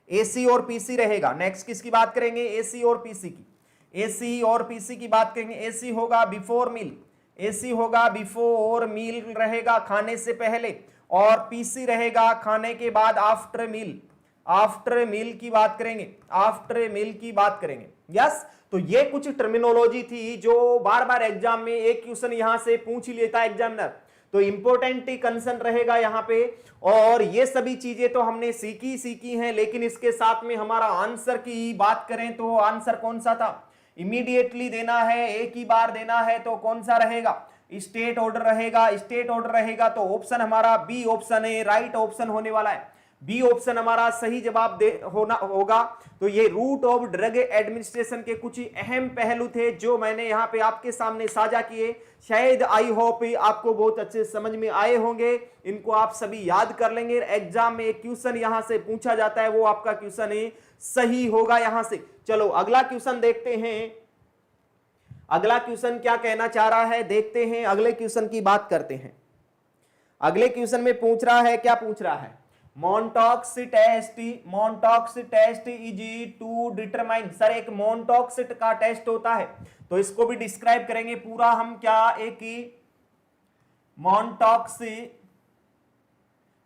AC और PC रहेगा। नेक्स्ट किसकी बात करेंगे? AC और PC की। AC और PC की बात करेंगे। AC होगा बिफोर मील, AC होगा बिफोर मील रहेगा, खाने से पहले, और PC रहेगा खाने के बाद, आफ्टर मील। आफ्टर मील की बात करेंगे, आफ्टर मील की बात करेंगे, यस। तो ये कुछ टर्मिनोलॉजी थी जो बार बार एग्जाम में एक क्वेश्चन यहां से पूछ ही लेता है एग्जामिनर, तो इंपॉर्टेंट कंसर्न रहेगा यहां पे। और ये सभी चीजें तो हमने सीखी हैं, लेकिन इसके साथ में हमारा आंसर की बात करें तो आंसर कौन सा था? इमीडिएटली देना है, एक ही बार देना है, तो कौन सा रहेगा? स्टेट ऑर्डर रहेगा। स्टेट ऑर्डर रहेगा तो ऑप्शन हमारा बी ऑप्शन है, राइट ऑप्शन होने वाला है। बी ऑप्शन हमारा सही जवाब होना होगा। तो ये रूट ऑफ ड्रग एडमिनिस्ट्रेशन के कुछ अहम पहलू थे जो मैंने यहाँ पे आपके सामने साझा किए। शायद आई होप आपको बहुत अच्छे समझ में आए होंगे, इनको आप सभी याद कर लेंगे। एग्जाम में एक क्वेश्चन यहां से पूछा जाता है, वो आपका क्वेश्चन सही होगा यहां से। चलो अगला क्वेश्चन देखते हैं। अगला क्वेश्चन क्या कहना चाह रहा है देखते हैं, अगले क्वेश्चन की बात करते हैं। अगले क्वेश्चन में पूछ रहा है, क्या पूछ रहा है? Mantoux test is to determine. Sir एक मोनटॉक्स का टेस्ट होता है, तो इसको भी डिस्क्राइब करेंगे पूरा हम। क्या एक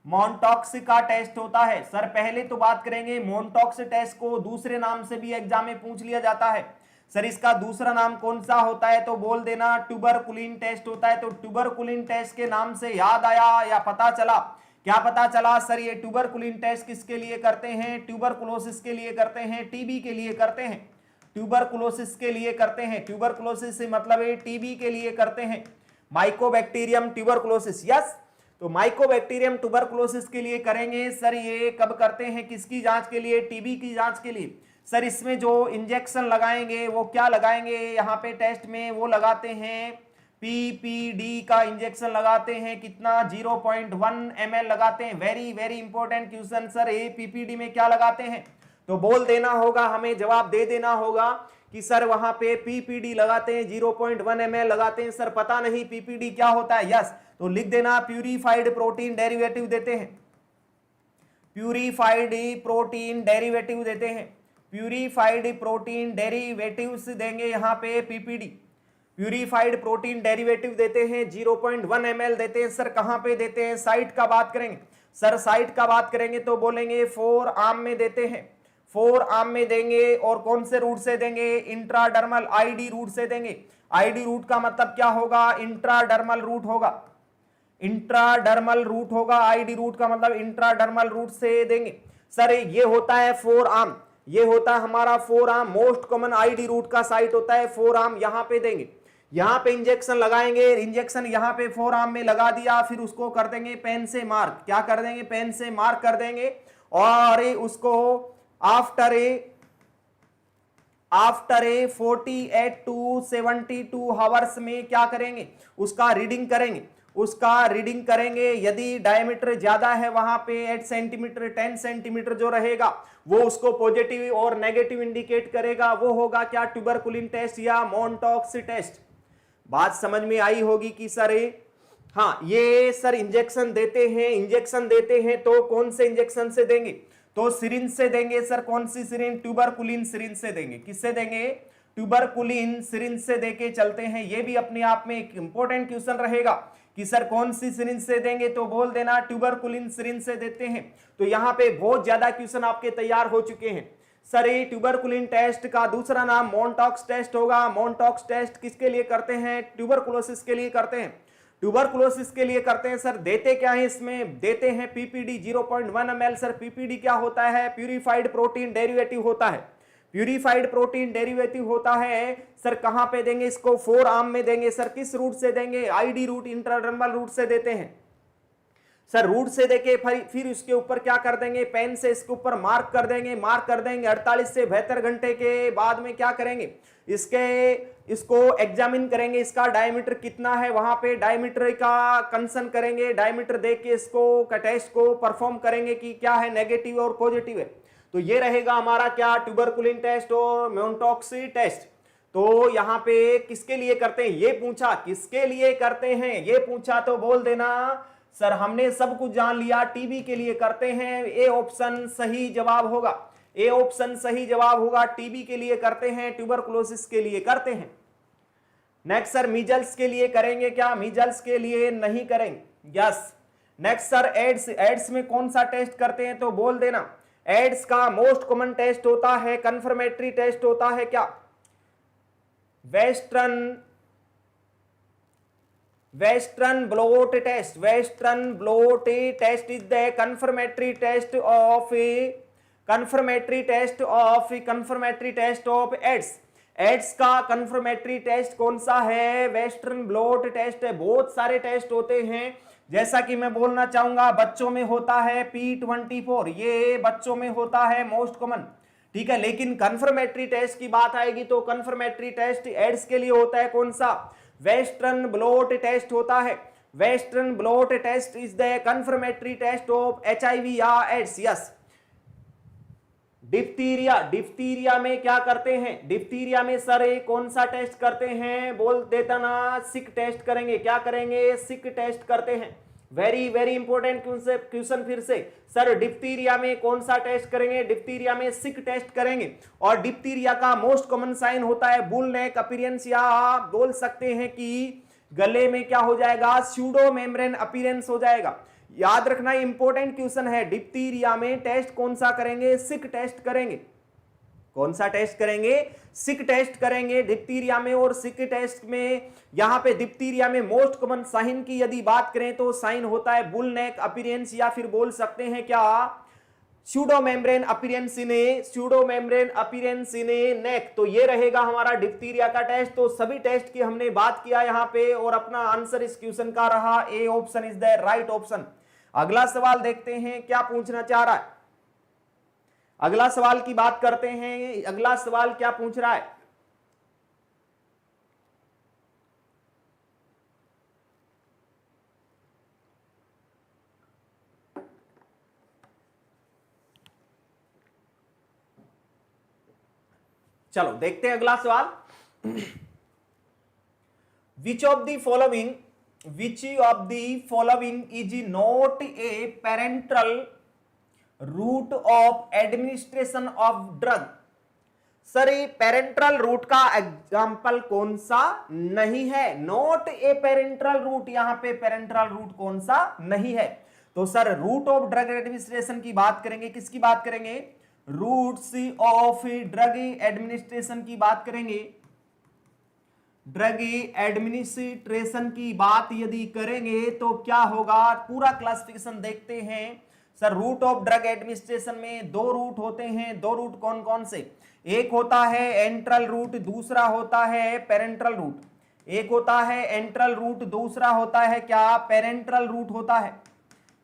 मोनटॉक्स का टेस्ट होता है। सर पहले तो बात करेंगे, मोनटॉक्स टेस्ट को दूसरे नाम से भी एग्जाम में पूछ लिया जाता है। सर इसका दूसरा नाम कौन सा होता है? तो बोल देना ट्यूबरकुलिन टेस्ट होता है। तो ट्यूबरकुलिन टेस्ट के नाम से याद आया या पता चला? क्या पता चला? सर ये ट्यूबरकुलिन टेस्ट किसके लिए करते हैं? ट्यूबरकुलोसिस के लिए करते हैं, टीबी के लिए करते हैं, ट्यूबरकुलोसिस के लिए करते हैं। ट्यूबरकुलोसिस से मतलब है टीबी के लिए करते हैं, माइकोबैक्टीरियम ट्यूबरकुलोसिस, यस। तो माइकोबैक्टीरियम ट्यूबरकुलोसिस के लिए करेंगे। सर ये कब करते हैं, किसकी जांच के लिए? टीबी की जांच के लिए। सर इसमें जो इंजेक्शन लगाएंगे वो क्या लगाएंगे यहाँ पे टेस्ट में? वो लगाते हैं पीपीडी का इंजेक्शन लगाते हैं। कितना? 0.1 ml लगाते हैं। Very very important question. Sir ये पीपीडी में क्या लगाते हैं? तो बोल देना होगा, हमें जवाब दे देना होगा कि सर वहां पे पीपीडी लगाते हैं, 0.1 ml लगाते हैं। सर पता नहीं पीपीडी क्या होता है, यस। तो लिख देना प्यूरिफाइड प्रोटीन डेरिवेटिव देते हैं, प्यूरिफाइड प्रोटीन डेरिवेटिव देते हैं, प्यूरिफाइड प्रोटीन डेरिवेटिव्स देंगे यहाँ पे पीपीडी। प्यूरिफाइड प्रोटीन डेरिवेटिव देते हैं, 0.1 ml देते हैं। सर कहां पे देते हैं? साइट का बात करेंगे। सर साइट का बात करेंगे तो बोलेंगे फोर आर्म में देते हैं, फोर आर्म में देंगे। और कौन से रूट से देंगे? इंट्राडर्मल आईडी रूट से देंगे। आईडी रूट का मतलब क्या होगा? इंट्राडर्मल रूट होगा, इंट्राडर्मल रूट होगा। आईडी रूट का मतलब इंट्राडर्मल रूट से देंगे। सर ये होता है फोर आर्म, ये होता है हमारा forearm. Most common ID route का साइट होता है फोर आर्म, यहां पे देंगे। यहां पे इंजेक्शन लगाएंगे, इंजेक्शन यहां पे फोर आर्म में लगा दिया, फिर उसको कर देंगे पेन से मार्क। क्या कर देंगे? पेन से मार्क कर देंगे। और उसको आफ्टर ए 48 टू 72 आवर्स में क्या करेंगे? उसका रीडिंग करेंगे, उसका रीडिंग करेंगे। यदि डायमीटर ज्यादा है वहां पे 8 सेंटीमीटर 10 सेंटीमीटर जो रहेगा वो उसको पॉजिटिव और नेगेटिव इंडिकेट करेगा। वो होगा क्या? ट्यूबरकुलिन टेस्ट या मोनटॉक्स टेस्ट। बात समझ में आई होगी कि सर हाँ ये सर इंजेक्शन देते हैं, इंजेक्शन देते हैं तो कौन से इंजेक्शन से देंगे? तो सिरिंज से देंगे। सर कौन सी सिरिंज? ट्यूबरकुलिन सिरिंज से देंगे। किससे देंगे? ट्यूबरकुलिन सिरिंज से देके चलते हैं। ये भी अपने आप में एक इंपॉर्टेंट क्वेश्चन रहेगा कि सर कौन सी सिरिंज से देंगे? तो बोल देना ट्यूबरकुलिन सिरिंज से देते हैं। तो यहाँ पे बहुत ज्यादा क्वेश्चन आपके तैयार हो चुके हैं। सर ये ट्यूबरकुलिन टेस्ट का दूसरा नाम मोनटॉक्स टेस्ट होगा। मोनटॉक्स टेस्ट किसके लिए करते हैं? ट्यूबरकुलोसिस के लिए करते हैं, ट्यूबरकुलोसिस के लिए करते हैं। सर देते क्या है इसमें? देते हैं पीपीडी 0.1 ml। सर पीपीडी क्या होता है? प्यूरिफाइड प्रोटीन डेरिवेटिव होता है। प्यूरिफाइड प्रोटीन डेरिवेटिव होता है सर कहां पे देंगे इसको, फोर आर्म में देंगे सर, किस रूट से देंगे, आईडी रूट, इंट्राडर्मल रूट से देते हैं सर, रूट से देके फिर इसके ऊपर क्या कर देंगे, पेन से इसके ऊपर मार्क कर देंगे, 48 से 72 घंटे के बाद में क्या करेंगे, इसको एग्जामिन करेंगे, इसका डायमीटर कितना है, वहां पे डायमीटर का कंसर्न करेंगे, डायमीटर देख के इसको टेस्ट को परफॉर्म करेंगे कि क्या है, नेगेटिव और पॉजिटिव है। तो ये रहेगा हमारा क्या, ट्यूबरकुलिन टेस्ट और मोनोटॉक्सी टेस्ट। तो यहां पे किसके लिए करते हैं, ये पूछा किसके लिए करते हैं, ये पूछा तो बोल देना सर हमने सब कुछ जान लिया, टीबी के लिए करते हैं, ए ऑप्शन सही जवाब होगा, ए ऑप्शन सही जवाब होगा, टीबी के लिए करते हैं, ट्यूबरकुलोसिस के लिए करते हैं। नेक्स्ट सर मीजल्स के लिए करेंगे क्या, मीजल्स के लिए नहीं करेंगे, yes. Next sir AIDS, AIDS में कौन सा टेस्ट करते हैं तो बोल देना, एड्स का मोस्ट कॉमन टेस्ट होता है, कंफर्मेटरी टेस्ट होता है क्या, western blot test, western blot test is the confirmatory test of AIDS. AIDS का कंफर्मेटरी टेस्ट कौन सा है, वेस्टर्न ब्लोट टेस्ट है। बहुत सारे टेस्ट होते हैं, जैसा कि मैं बोलना चाहूंगा बच्चों में होता है P24, ये बच्चों में होता है मोस्ट कॉमन, ठीक है। लेकिन कंफर्मेटरी टेस्ट की बात आएगी तो कंफर्मेटरी टेस्ट एड्स के लिए होता है कौन सा, वेस्टर्न ब्लोट टेस्ट होता है। Western blot test is the confirmatory test of HIV या एड्स, यस। डिप्थीरिया, डिप्थीरिया में क्या करते हैं, डिप्थीरिया में सर कौन सा टेस्ट करते हैं, बोल देता ना, सिक टेस्ट करेंगे, क्या करेंगे, सिक टेस्ट करते हैं। वेरी वेरी इंपॉर्टेंट क्वेश्चन फिर से, सर डिप्थीरिया में कौन सा टेस्ट करेंगे, डिप्थीरिया में सिक टेस्ट करेंगे। और डिप्थीरिया का मोस्ट कॉमन साइन होता है बुल नेक अपीयरेंस, या आप बोल सकते हैं कि गले में क्या हो जाएगा, स्यूडो मेम्ब्रेन अपीयरेंस हो जाएगा। याद रखना इंपॉर्टेंट क्वेश्चन है, डिप्थीरिया में टेस्ट कौन सा करेंगे, सिक टेस्ट करेंगे। कौन सा टेस्ट करेंगे, सिक टेस्ट करेंगे डिप्थीरिया में। और सिक टेस्ट में यहां पे डिप्थीरिया में मोस्ट कॉमन साइन की यदि बात करें तो साइन होता है बुल नेक अपीयरेंस, या फिर बोल सकते हैं क्या, pseudo membrane appearance in a, pseudo membrane appearance in a neck. तो ये रहेगा हमारा डिप्थीरिया का टेस्ट। तो सभी टेस्ट की हमने बात किया यहां पे, और अपना आंसर इस क्वेश्चन का रहा A option is the right option. अगला सवाल देखते हैं क्या पूछना चाह रहा है, अगला सवाल की बात करते हैं। अगला सवाल क्या पूछ रहा है, चलो देखते हैं अगला सवाल। Which of the following is not a parental route of administration of drug. Sir ये पेरेंटल रूट का एग्जाम्पल कौन सा नहीं है, नॉट ए पेरेंटल रूट, यहां पे पेरेंटल रूट कौन सा नहीं है। तो sir route of drug administration की बात करेंगे, किसकी बात करेंगे, रूट्स ऑफ ड्रग एडमिनिस्ट्रेशन की बात करेंगे। ड्रग एडमिनिस्ट्रेशन की बात यदि करेंगे तो क्या होगा, पूरा क्लासिफिकेशन देखते हैं। Sir route of drug administration में दो रूट होते हैं, दो रूट कौन कौन से, एक होता है एंट्रल रूट, दूसरा होता है पेरेंट्रल रूट। एक होता है एंट्रल रूट, दूसरा होता है क्या, पेरेंट्रल रूट होता है।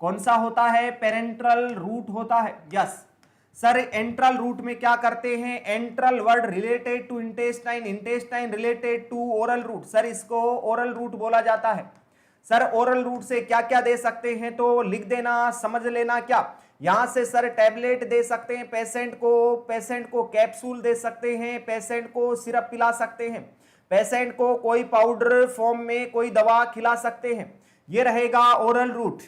कौन सा होता है, पेरेंट्रल रूट होता है, यस। सर एंट्रल रूट में क्या करते हैं, enteral word related to intestine, intestine related to oral route, sir इसको ओरल रूट बोला जाता है। सर ओरल रूट से क्या क्या दे सकते हैं तो लिख देना, समझ लेना क्या, यहां से सर टैबलेट दे सकते हैं पेशेंट को कैप्सूल दे सकते हैं, पेशेंट को सिरप पिला सकते हैं, पेशेंट को कोई पाउडर फॉर्म में कोई दवा खिला सकते हैं, ये रहेगा ओरल रूट।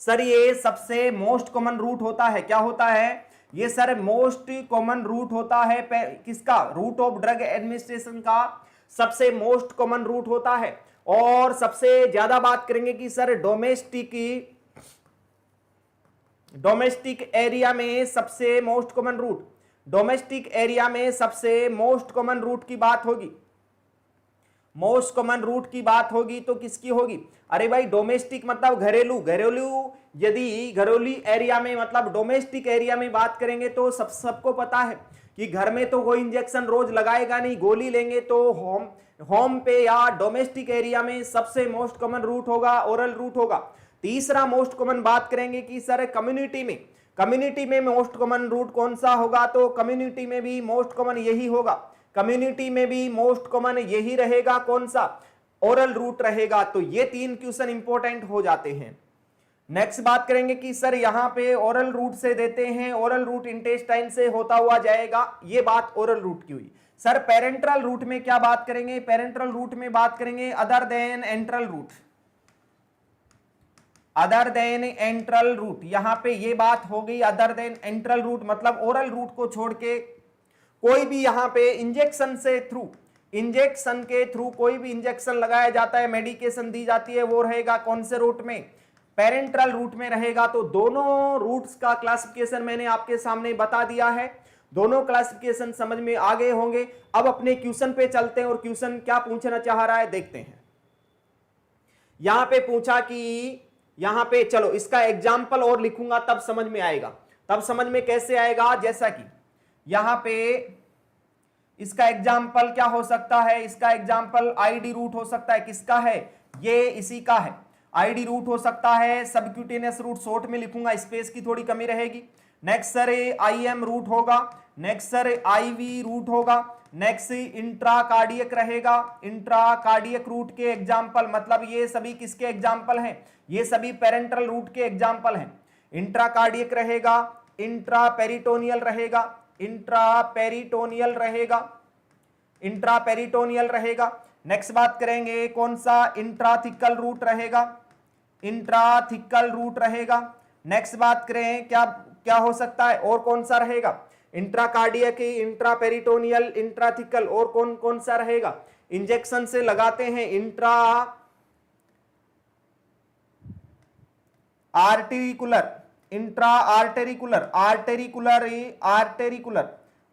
सर ये सबसे मोस्ट कॉमन रूट होता है, क्या होता है, ये सर मोस्ट कॉमन रूट होता है किसका, रूट ऑफ ड्रग एडमिनिस्ट्रेशन का सबसे मोस्ट कॉमन रूट होता है। और सबसे ज्यादा बात करेंगे कि सर डोमेस्टिक एरिया में सबसे most common route, domestic area में सबसे मोस्ट कॉमन रूट की बात होगी। मोस्ट कॉमन रूट की बात होगी तो किसकी होगी? अरे भाई डोमेस्टिक मतलब घरेलू, घरेलू यदि घरेलू एरिया में मतलब डोमेस्टिक एरिया में बात करेंगे तो सबको पता है कि घर में तो कोई इंजेक्शन रोज लगाएगा नहीं, गोली लेंगे तो होम पे या डोमेस्टिक एरिया में सबसे मोस्ट कॉमन रूट होगा ओरल रूट होगा। तीसरा मोस्ट कॉमन बात करेंगे कि सर कम्युनिटी में मोस्ट कॉमन रूट कौन सा होगा? तो कम्युनिटी में भी मोस्ट कॉमन यही होगा, कम्युनिटी में भी मोस्ट कॉमन यही रहेगा, कौन सा? ओरल रूट रहेगा। तो ये 3 क्वेश्चन इंपॉर्टेंट हो जाते हैं। नेक्स्ट बात करेंगे कि सर यहां पे ओरल रूट से देते हैं, ओरल रूट इंटेस्टाइन से होता हुआ जाएगा, ये बात ओरल रूट की हुई। सर पेरेंट्रल रूट में क्या बात करेंगे? पेरेंट्रल रूट में बात करेंगे other than enteral route, other than enteral route. यहां पे ये बात हो गई अदर देन एंट्रल रूट, मतलब ओरल रूट को छोड़ के कोई भी यहां पे इंजेक्शन के थ्रू कोई भी इंजेक्शन लगाया जाता है, मेडिकेशन दी जाती है, वो रहेगा कौन से रूट में? पेरेंट्रल रूट में रहेगा। तो दोनों रूट्स का क्लासिफिकेशन मैंने आपके सामने बता दिया है, दोनों क्लासिफिकेशन समझ में आ गए होंगे। अब अपने क्वेश्चन पे चलते हैं और क्वेश्चन क्या पूछना चाह रहा है देखते हैं। यहां पे पूछा कि यहां पे चलो इसका एग्जाम्पल और लिखूंगा तब समझ में आएगा। तब समझ में कैसे आएगा? जैसा कि यहां पे इसका एग्जाम्पल क्या हो सकता है? इसका एग्जाम्पल आईडी रूट हो सकता है। किसका है? ये इसी का है, आईडी रूट हो सकता है। सबक्यूटेनियस रूट शॉर्ट में लिखूंगा, स्पेस की थोड़ी कमी रहेगी। नेक्स्ट सर आईएम रूट होगा, नेक्स्ट सर आईवी रूट होगा, नेक्स्ट इंट्राकार्डियक रहेगा। इंट्राकार्डियक रूट के एग्जाम्पल मतलब ये सभी किसके एग्जाम्पल हैं? ये सभी पेरेंट्रल रूट के एग्जाम्पल हैं। इंट्राकार्डियक रहेगा, इंट्रापेरिटोनियल रहेगा, इंट्रापेरिटोनियल रहेगा, इंट्रापेरिटोनियल रहेगा। नेक्स्ट बात करेंगे कौन सा? इंट्राथिकल रूट रहेगा, इंट्राथिकल रूट रहेगा। नेक्स्ट बात करें क्या क्या हो सकता है और कौन सा रहेगा? इंट्राकार्डियक, इंट्रापेरिटोनियल, इंट्राथिकल और कौन कौन सा रहेगा? इंजेक्शन से लगाते हैं इंट्रा आर्टेरिकुलर, इंट्रा आर्टेरिकुलर, आर्टेरिकुलर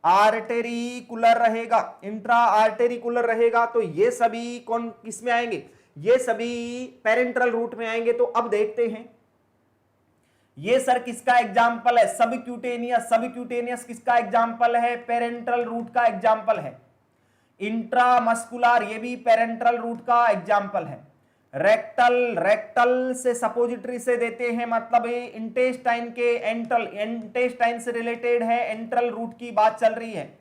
आर्टेरिकुलर रहेगा, इंट्रा आर्टेरिकुलर रहेगा। तो ये सभी कौन किसमें आएंगे? ये सभी पेरेंट्रल रूट में आएंगे। तो अब देखते हैं ये सर किसका एग्जाम्पल है? सबक्यूटेनियस, सबक्यूटेनियस किसका एग्जाम्पल है? पेरेंट्रल रूट का एग्जाम्पल है। इंट्रामस्कुलर ये भी पेरेंट्रल रूट का एग्जाम्पल है। रेक्टल से सपोजिटरी से देते हैं, मतलब इंटेस्टाइन के इंटेस्टाइन से रिलेटेड है, एंट्रल रूट की बात चल रही है।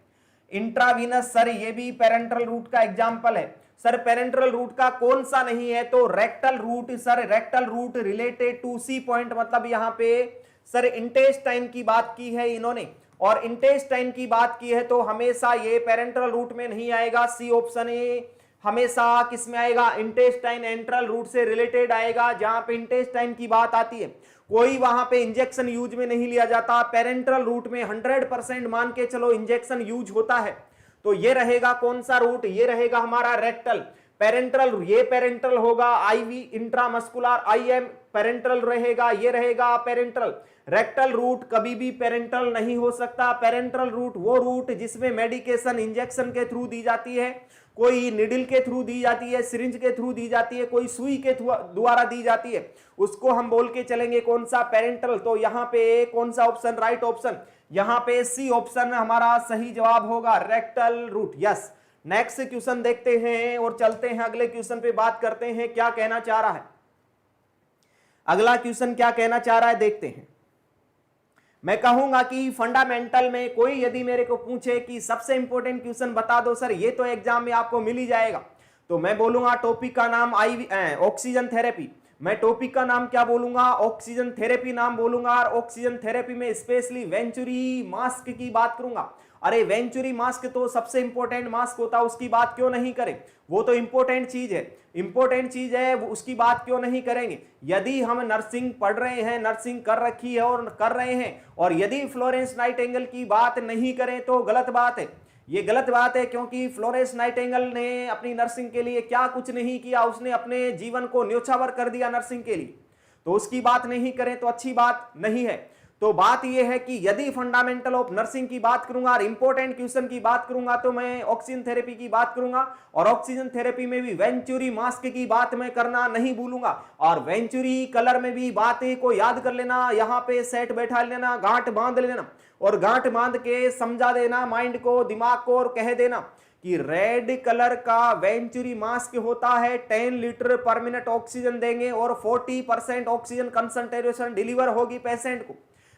इंट्रावीनस सर ये भी पेरेंट्रल रूट का एग्जाम्पल है। सर पेरेंट्रल रूट का कौन सा नहीं है? तो rectal route. Sir rectal route related to C point, मतलब यहां पे सर इंटेस्टाइन की बात की है इन्होंने, और इंटेस्टाइन की बात की है तो हमेशा ये पेरेंट्रल रूट में नहीं आएगा। सी ऑप्शन ए हमेशा किस में आएगा? इंटेस्टाइन एंट्रल रूट से रिलेटेड आएगा। जहां पे इंटेस्टाइन की बात आती है कोई वहां पे इंजेक्शन यूज में नहीं लिया जाता। पेरेंट्रल रूट में 100% मान के चलो इंजेक्शन यूज होता है। तो ये रहेगा कौन सा रूट? ये रहेगा हमारा रेक्टल। पेरेंट्रल, ये पेरेंट्रल होगा। आईवी इंट्रामस्कुलर, आईएम पेरेंट्रल रहेगा, ये रहेगा पेरेंट्रल। रेक्टल रूट कभी भी पेरेंट्रल नहीं हो सकता। पेरेंट्रल रूट वो रूट जिसमें मेडिकेशन इंजेक्शन के थ्रू दी जाती है, कोई निडल के थ्रू दी जाती है, सिरिंज के थ्रू दी जाती है, कोई सुई के द्वारा दी जाती है, उसको हम बोल के चलेंगे कौन सा? पेरेंट्रल। तो यहां पे कौन सा ऑप्शन राइट ऑप्शन? यहां पे सी ऑप्शन हमारा सही जवाब होगा, rectal route. Yes. Next question देखते हैं और चलते हैं अगले क्वेश्चन पे, बात करते हैं क्या कहना चाह रहा है अगला क्वेश्चन, क्या कहना चाह रहा है देखते हैं। मैं कहूंगा कि फंडामेंटल में कोई यदि मेरे को पूछे कि सबसे इंपॉर्टेंट क्वेश्चन बता दो सर, ये तो एग्जाम में आपको मिल ही जाएगा, तो मैं बोलूंगा टॉपिक का नाम ऑक्सीजन थेरेपी। मैं टॉपिक का नाम क्या बोलूंगा? ऑक्सीजन थेरेपी नाम बोलूंगा। और ऑक्सीजन थेरेपी में स्पेशली वेंचुरी मास्क की बात करूंगा। अरे वेंचुरी मास्क तो सबसे इंपॉर्टेंट मास्क होता है, उसकी बात क्यों नहीं करें? वो तो इंपॉर्टेंट चीज है, इंपॉर्टेंट चीज है, उसकी बात क्यों नहीं करेंगे? यदि हम नर्सिंग पढ़ रहे हैं, नर्सिंग कर रखी है और कर रहे हैं, और यदि फ्लोरेंस नाइटिंगेल की बात नहीं करें तो गलत बात है। ये गलत बात है, क्योंकि फ्लोरेंस नाइटिंगेल ने अपनी नर्सिंग के लिए क्या कुछ नहीं किया, उसने अपने जीवन को न्योछावर कर दिया नर्सिंग के लिए, तो उसकी बात नहीं करें तो अच्छी बात नहीं है। तो बात यह है कि यदि फंडामेंटल ऑफ नर्सिंग की बात करूंगा और इंपॉर्टेंट क्वेश्चन की बात करूंगा तो मैं ऑक्सीजन थेरेपी की बात करूंगा, और ऑक्सीजन थेरेपी में भी वेंचुरी मास्क की बात मैं करना नहीं भूलूंगा, और वेंचुरी कलर में भी बातें को याद कर लेना, यहां पे सेट बैठा लेना, गांठ बांध लेना, और गांठ बांध के समझा देना माइंड को, दिमाग को, और कह देना कि रेड कलर का वेंचुरी मास्क होता है 10 लीटर पर मिनट ऑक्सीजन देंगे और 40% ऑक्सीजन कंसंट्रेशन डिलीवर होगी पेशेंट को।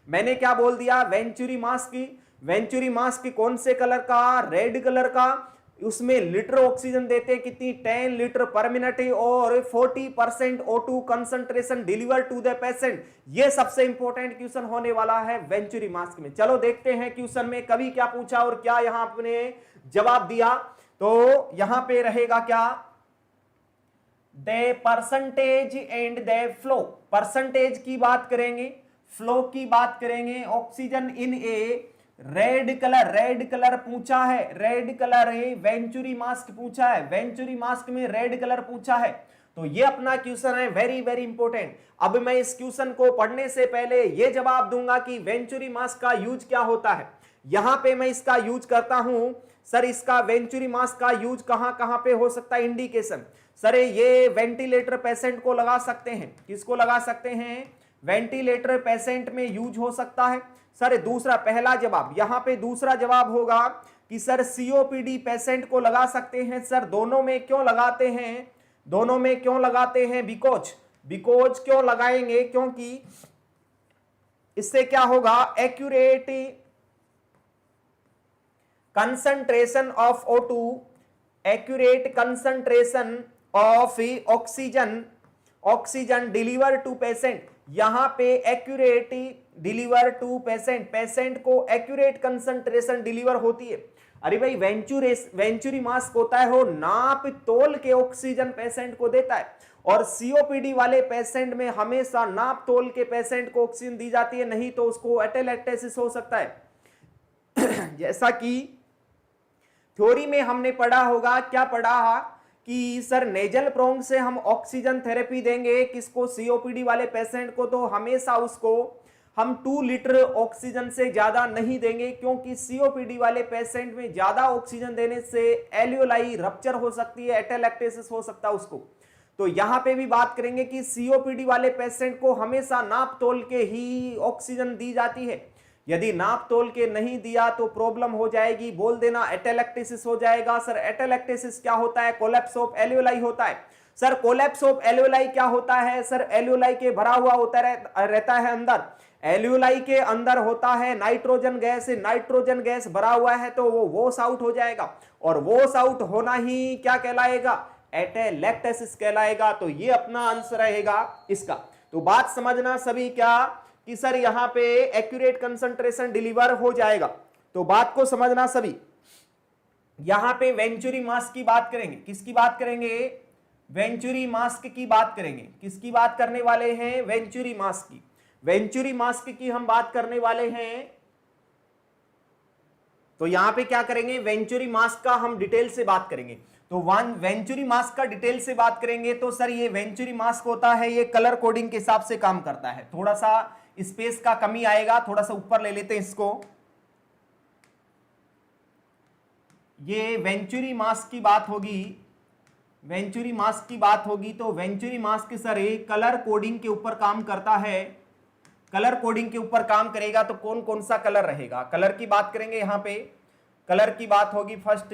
मैंने क्या बोल दिया, वेंचुरी मास्क की, वेंचुरी मास्क कौन से कलर का, रेड कलर का, उसमें लीटर ऑक्सीजन देते कितनी, 10 लीटर पर मिनट, और 40% O2 concentration deliver to the patient. ये सबसे इंपॉर्टेंट क्वेश्चन होने वाला है वेंचुरी मास्क में। चलो देखते हैं क्वेश्चन में कभी क्या पूछा और क्या यहां आपने जवाब दिया। तो यहां पे रहेगा क्या, the percentage and the flow, percentage की बात करेंगे, फ्लो की बात करेंगे, oxygen in A red colour, red colour पूछा है, रेड कलर है, वेंचुरी मास्क पूछा है, वेंचुरी मास्क में रेड कलर पूछा है, तो ये अपना क्वेश्चन है वेरी वेरी इंपॉर्टेंट। अब मैं इस क्वेश्चन को पढ़ने से पहले ये जवाब दूंगा कि वेंचुरी मास्क का यूज क्या होता है। यहां पे मैं इसका यूज करता हूं सर, इसका वेंचुरी मास्क का यूज कहां कहां पे हो सकता है, इंडिकेशन सर ये वेंटिलेटर पेशेंट को लगा सकते हैं, किसको लगा सकते हैं, वेंटिलेटर पेशेंट में यूज हो सकता है सर। दूसरा, पहला जवाब, यहां पे दूसरा जवाब होगा कि सर सीओपीडी पेशेंट को लगा सकते हैं सर। दोनों में क्यों लगाते हैं, दोनों में क्यों लगाते हैं, बिकॉज क्यों लगाएंगे, क्योंकि इससे क्या होगा, accurate concentration of O2, accurate concentration of oxygen deliver to patient. यहां पे accurate deliver to patient, patient को एक्यूरेट कंसंट्रेशन डिलीवर होती है। अरे भाई वेंचुरी मास्क होता है वो नाप तोल के ऑक्सीजन पेशेंट को देता है, और सीओपीडी वाले पेशेंट में हमेशा नाप तोल के पेशेंट को ऑक्सीजन दी जाती है, नहीं तो उसको एटेलेक्टेसिस हो सकता है। जैसा कि थ्योरी में हमने पढ़ा होगा, क्या पढ़ा कि सर नेजल प्रोंग से हम ऑक्सीजन थेरेपी देंगे किसको, सीओपीडी वाले पेशेंट को, तो हमेशा उसको हम 2 लीटर ऑक्सीजन से ज्यादा नहीं देंगे, क्योंकि सीओपीडी वाले पेशेंट में ज्यादा ऑक्सीजन देने से एल्वियोलाई रप्चर हो सकती है, एटेलेक्टेसिस हो सकता है उसको। तो यहां पे भी बात करेंगे कि सीओपीडी वाले पेशेंट को हमेशा नाप तोल के ही ऑक्सीजन दी जाती है, यदि नाप तोल के नहीं दिया तो प्रॉब्लम हो जाएगी, बोल देना एटेलेक्टेसिस हो जाएगा। सर एटेलेक्टेसिस क्या होता है, कोलैप्स ऑफ एल्वियोलाई होता है। सर कोलैप्स ऑफ एल्वियोलाई क्या होता है, सर एल्वियोलाई के भरा हुआ होता रहता है अंदर, एल्वियोलाई के अंदर होता है नाइट्रोजन गैस, नाइट्रोजन गैस भरा हुआ है तो वो वॉश आउट हो जाएगा, और वॉश आउट होना ही क्या कहलाएगा, एटेलेक्टेसिस कहलाएगा। तो ये अपना आंसर रहेगा इसका। तो बात समझना सभी क्या कि सर यहां पे एक्यूरेट कंसंट्रेशन डिलीवर हो जाएगा, तो बात को समझना सभी। यहां पे वेंचुरी मास्क की बात करेंगे, किसकी बात करेंगे, वेंचुरी मास्क की बात करेंगे, किसकी बात करने वाले हैं, वेंचुरी मास्क की, वेंचुरी मास्क की हम बात करने वाले हैं। तो यहां पे क्या करेंगे, वेंचुरी मास्क का हम डिटेल से बात करेंगे। तो वेंचुरी मास्क का डिटेल से बात करेंगे तो सर ये वेंचुरी मास्क होता है, ये कलर कोडिंग के हिसाब से काम करता है, थोड़ा सा स्पेस का कमी आएगा, थोड़ा सा ऊपर ले लेते हैं इसको। ये वेंचुरी मास्क की बात होगी, वेंचुरी मास्क की बात होगी, तो वेंचुरी मास्क सर एक कलर कोडिंग के ऊपर काम करता है, कलर कोडिंग के ऊपर काम करेगा। तो कौन कौन सा कलर रहेगा, कलर की बात करेंगे, यहां पे कलर की बात होगी फर्स्ट।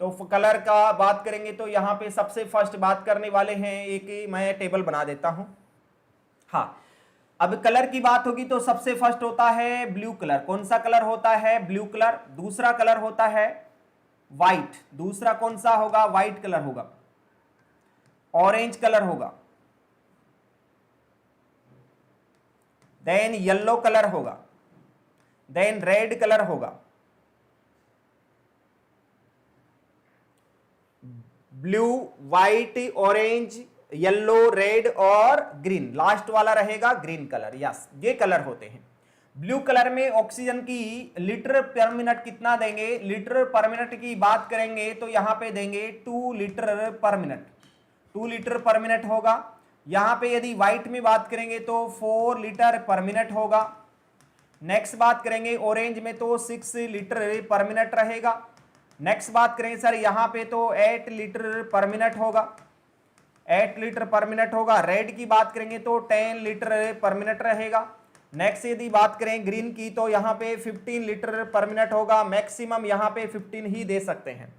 तो कलर का बात करेंगे तो यहां पे सबसे फर्स्ट बात करने वाले हैं, एक मैं टेबल बना देता हूं। हाँ, अब कलर की बात होगी तो सबसे फर्स्ट होता है ब्लू कलर, कौन सा कलर होता है, ब्लू कलर। दूसरा कलर होता है व्हाइट, दूसरा कौन सा होगा, व्हाइट कलर होगा। ऑरेंज कलर होगा, देन येलो कलर होगा, देन रेड कलर होगा, blue, white, orange, yellow, red और ग्रीन, लास्ट वाला रहेगा ग्रीन कलर। यस, ये कलर होते हैं। ब्लू कलर में ऑक्सीजन की लीटर पर मिनट कितना देंगे, लीटर पर मिनट की बात करेंगे तो यहां पे देंगे 2 litre per minute, 2 litre per minute होगा। यहां पे यदि व्हाइट में बात करेंगे तो 4 लीटर पर मिनट होगा। नेक्स्ट बात करेंगे ऑरेंज में तो 6 लीटर पर मिनट रहेगा। नेक्स्ट बात करेंगे सर यहाँ पे तो 8 लीटर पर मिनट होगा, 8 लीटर पर मिनट होगा। रेड की बात करेंगे तो 10 लीटर पर मिनट रहेगा। नेक्स्ट यदि बात करें ग्रीन की तो यहाँ पे 15 लीटर पर मिनट होगा, मैक्सिमम यहाँ पे 15 ही दे सकते हैं।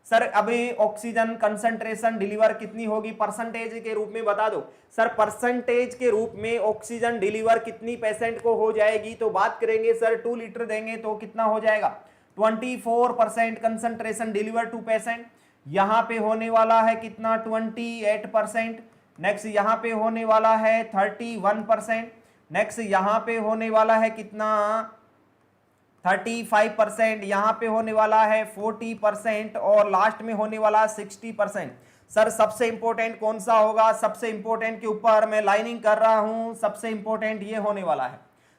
सर अभी ऑक्सीजन कंसंट्रेशन डिलीवर कितनी होगी परसेंटेज के रूप में बता दो। सर परसेंटेज के रूप में ऑक्सीजन डिलीवर कितनी % को हो जाएगी, तो बात करेंगे सर 2 लीटर देंगे तो कितना हो जाएगा 24% कंसंट्रेशन डिलीवर टू पेशेंट। यहाँ पे होने वाला है कितना 28%। नेक्स्ट यहाँ पे होने वाला है 31%। नेक्स्ट यहाँ पे होने वाला है कितना 35%। यहाँ पे होने वाला है 40% और लास्ट में होने वाला 60%। सर सबसे इंपॉर्टेंट कौन सा होगा, सबसे इंपॉर्टेंट के ऊपर मैं लाइनिंग कर रहा हूं, सबसे इंपॉर्टेंट ये होने वाला है,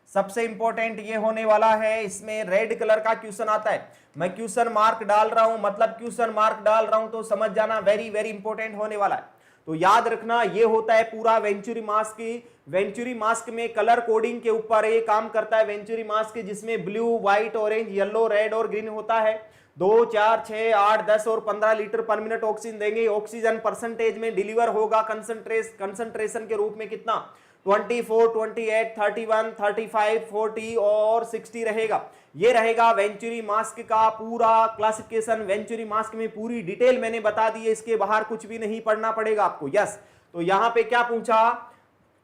सबसे इंपॉर्टेंट ये होने वाला है। इसमें रेड कलर का क्वेश्चन आता है, मैं क्वेश्चन मार्क डाल रहा हूं, मतलब क्वेश्चन मार्क डाल रहा हूं तो समझ जाना वेरी वेरी इंपॉर्टेंट होने वाला है। तो याद रखना ये होता है पूरा वेंचुरी मास्क की। वेंचुरी मास्क में कलर कोडिंग के ऊपर ये काम करता है वेंचुरी मास्क, जिसमें blue, white, orange, yellow, red और ग्रीन होता है। 2, 4, 6, 8, 10 और 15 लीटर पर मिनट ऑक्सीजन देंगे। ऑक्सीजन परसेंटेज में डिलीवर होगा कंसंट्रेशन के रूप में कितना 24, 28, 31, 35, 40 और 60 रहेगा। ये रहेगा वेंचुरी मास्क का पूरा क्लासिफिकेशन। वेंचुरी मास्क में पूरी डिटेल मैंने बता दी है, इसके बाहर कुछ भी नहीं पढ़ना पड़ेगा आपको। यस, तो यहां पे क्या पूछा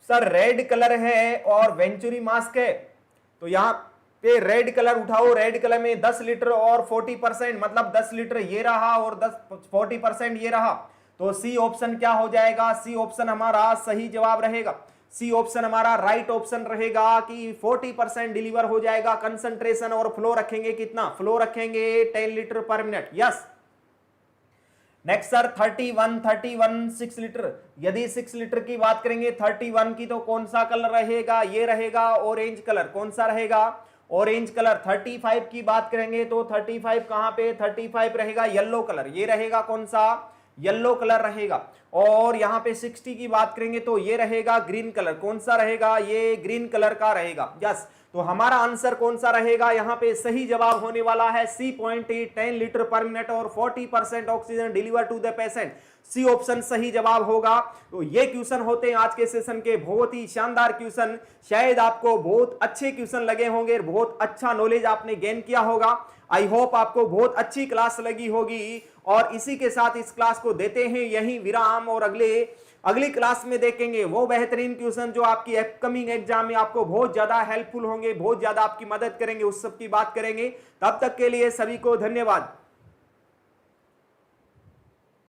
सर, रेड कलर है और वेंचुरी मास्क है, तो यहां पे रेड कलर उठाओ। रेड कलर में 10 लीटर और 40%, मतलब 10 लीटर ये रहा और 40% ये रहा, तो सी ऑप्शन क्या हो जाएगा, सी ऑप्शन हमारा सही जवाब रहेगा। सी ऑप्शन हमारा राइट ऑप्शन रहेगा कि 40% डिलीवर हो जाएगा कंसंट्रेशन। और फ्लो रखेंगे कितना, फ्लो रखेंगे 10 litre per minute. Yes, next sir 31 6 litre. यदि 6 लीटर की बात करेंगे 31 की, तो कौन सा कलर रहेगा, ये रहेगा ऑरेंज कलर। कौन सा रहेगा, ऑरेंज कलर। 35 की बात करेंगे तो 35 कहां पे, 35 रहेगा येलो कलर, ये रहेगा कौन सा, येलो कलर रहेगा। और यहां पे 60 की बात करेंगे तो ये रहेगा ग्रीन कलर। कौन सा रहेगा, ये ग्रीन कलर का रहेगा। यस, तो हमारा आंसर कौन सा रहेगा, यहां पे सही जवाब होने वाला है C point 10 litre per minute और 40% oxygen deliver to the patient. C option सही जवाब होगा। तो ये क्वेश्चन होते हैं आज के सेशन के, बहुत ही शानदार क्वेश्चन। शायद आपको बहुत अच्छे क्वेश्चन लगे होंगे, बहुत अच्छा नॉलेज आपने गेन किया होगा। आई होप आपको बहुत अच्छी क्लास लगी होगी। और इसी के साथ इस क्लास को देते हैं यहीं विराम, और अगली क्लास में देखेंगे वो बेहतरीन क्वेश्चन जो आपकी अपकमिंग एग्जाम में आपको बहुत ज्यादा हेल्पफुल होंगे, बहुत ज्यादा आपकी मदद करेंगे, उस सब की बात करेंगे। तब तक के लिए सभी को धन्यवाद।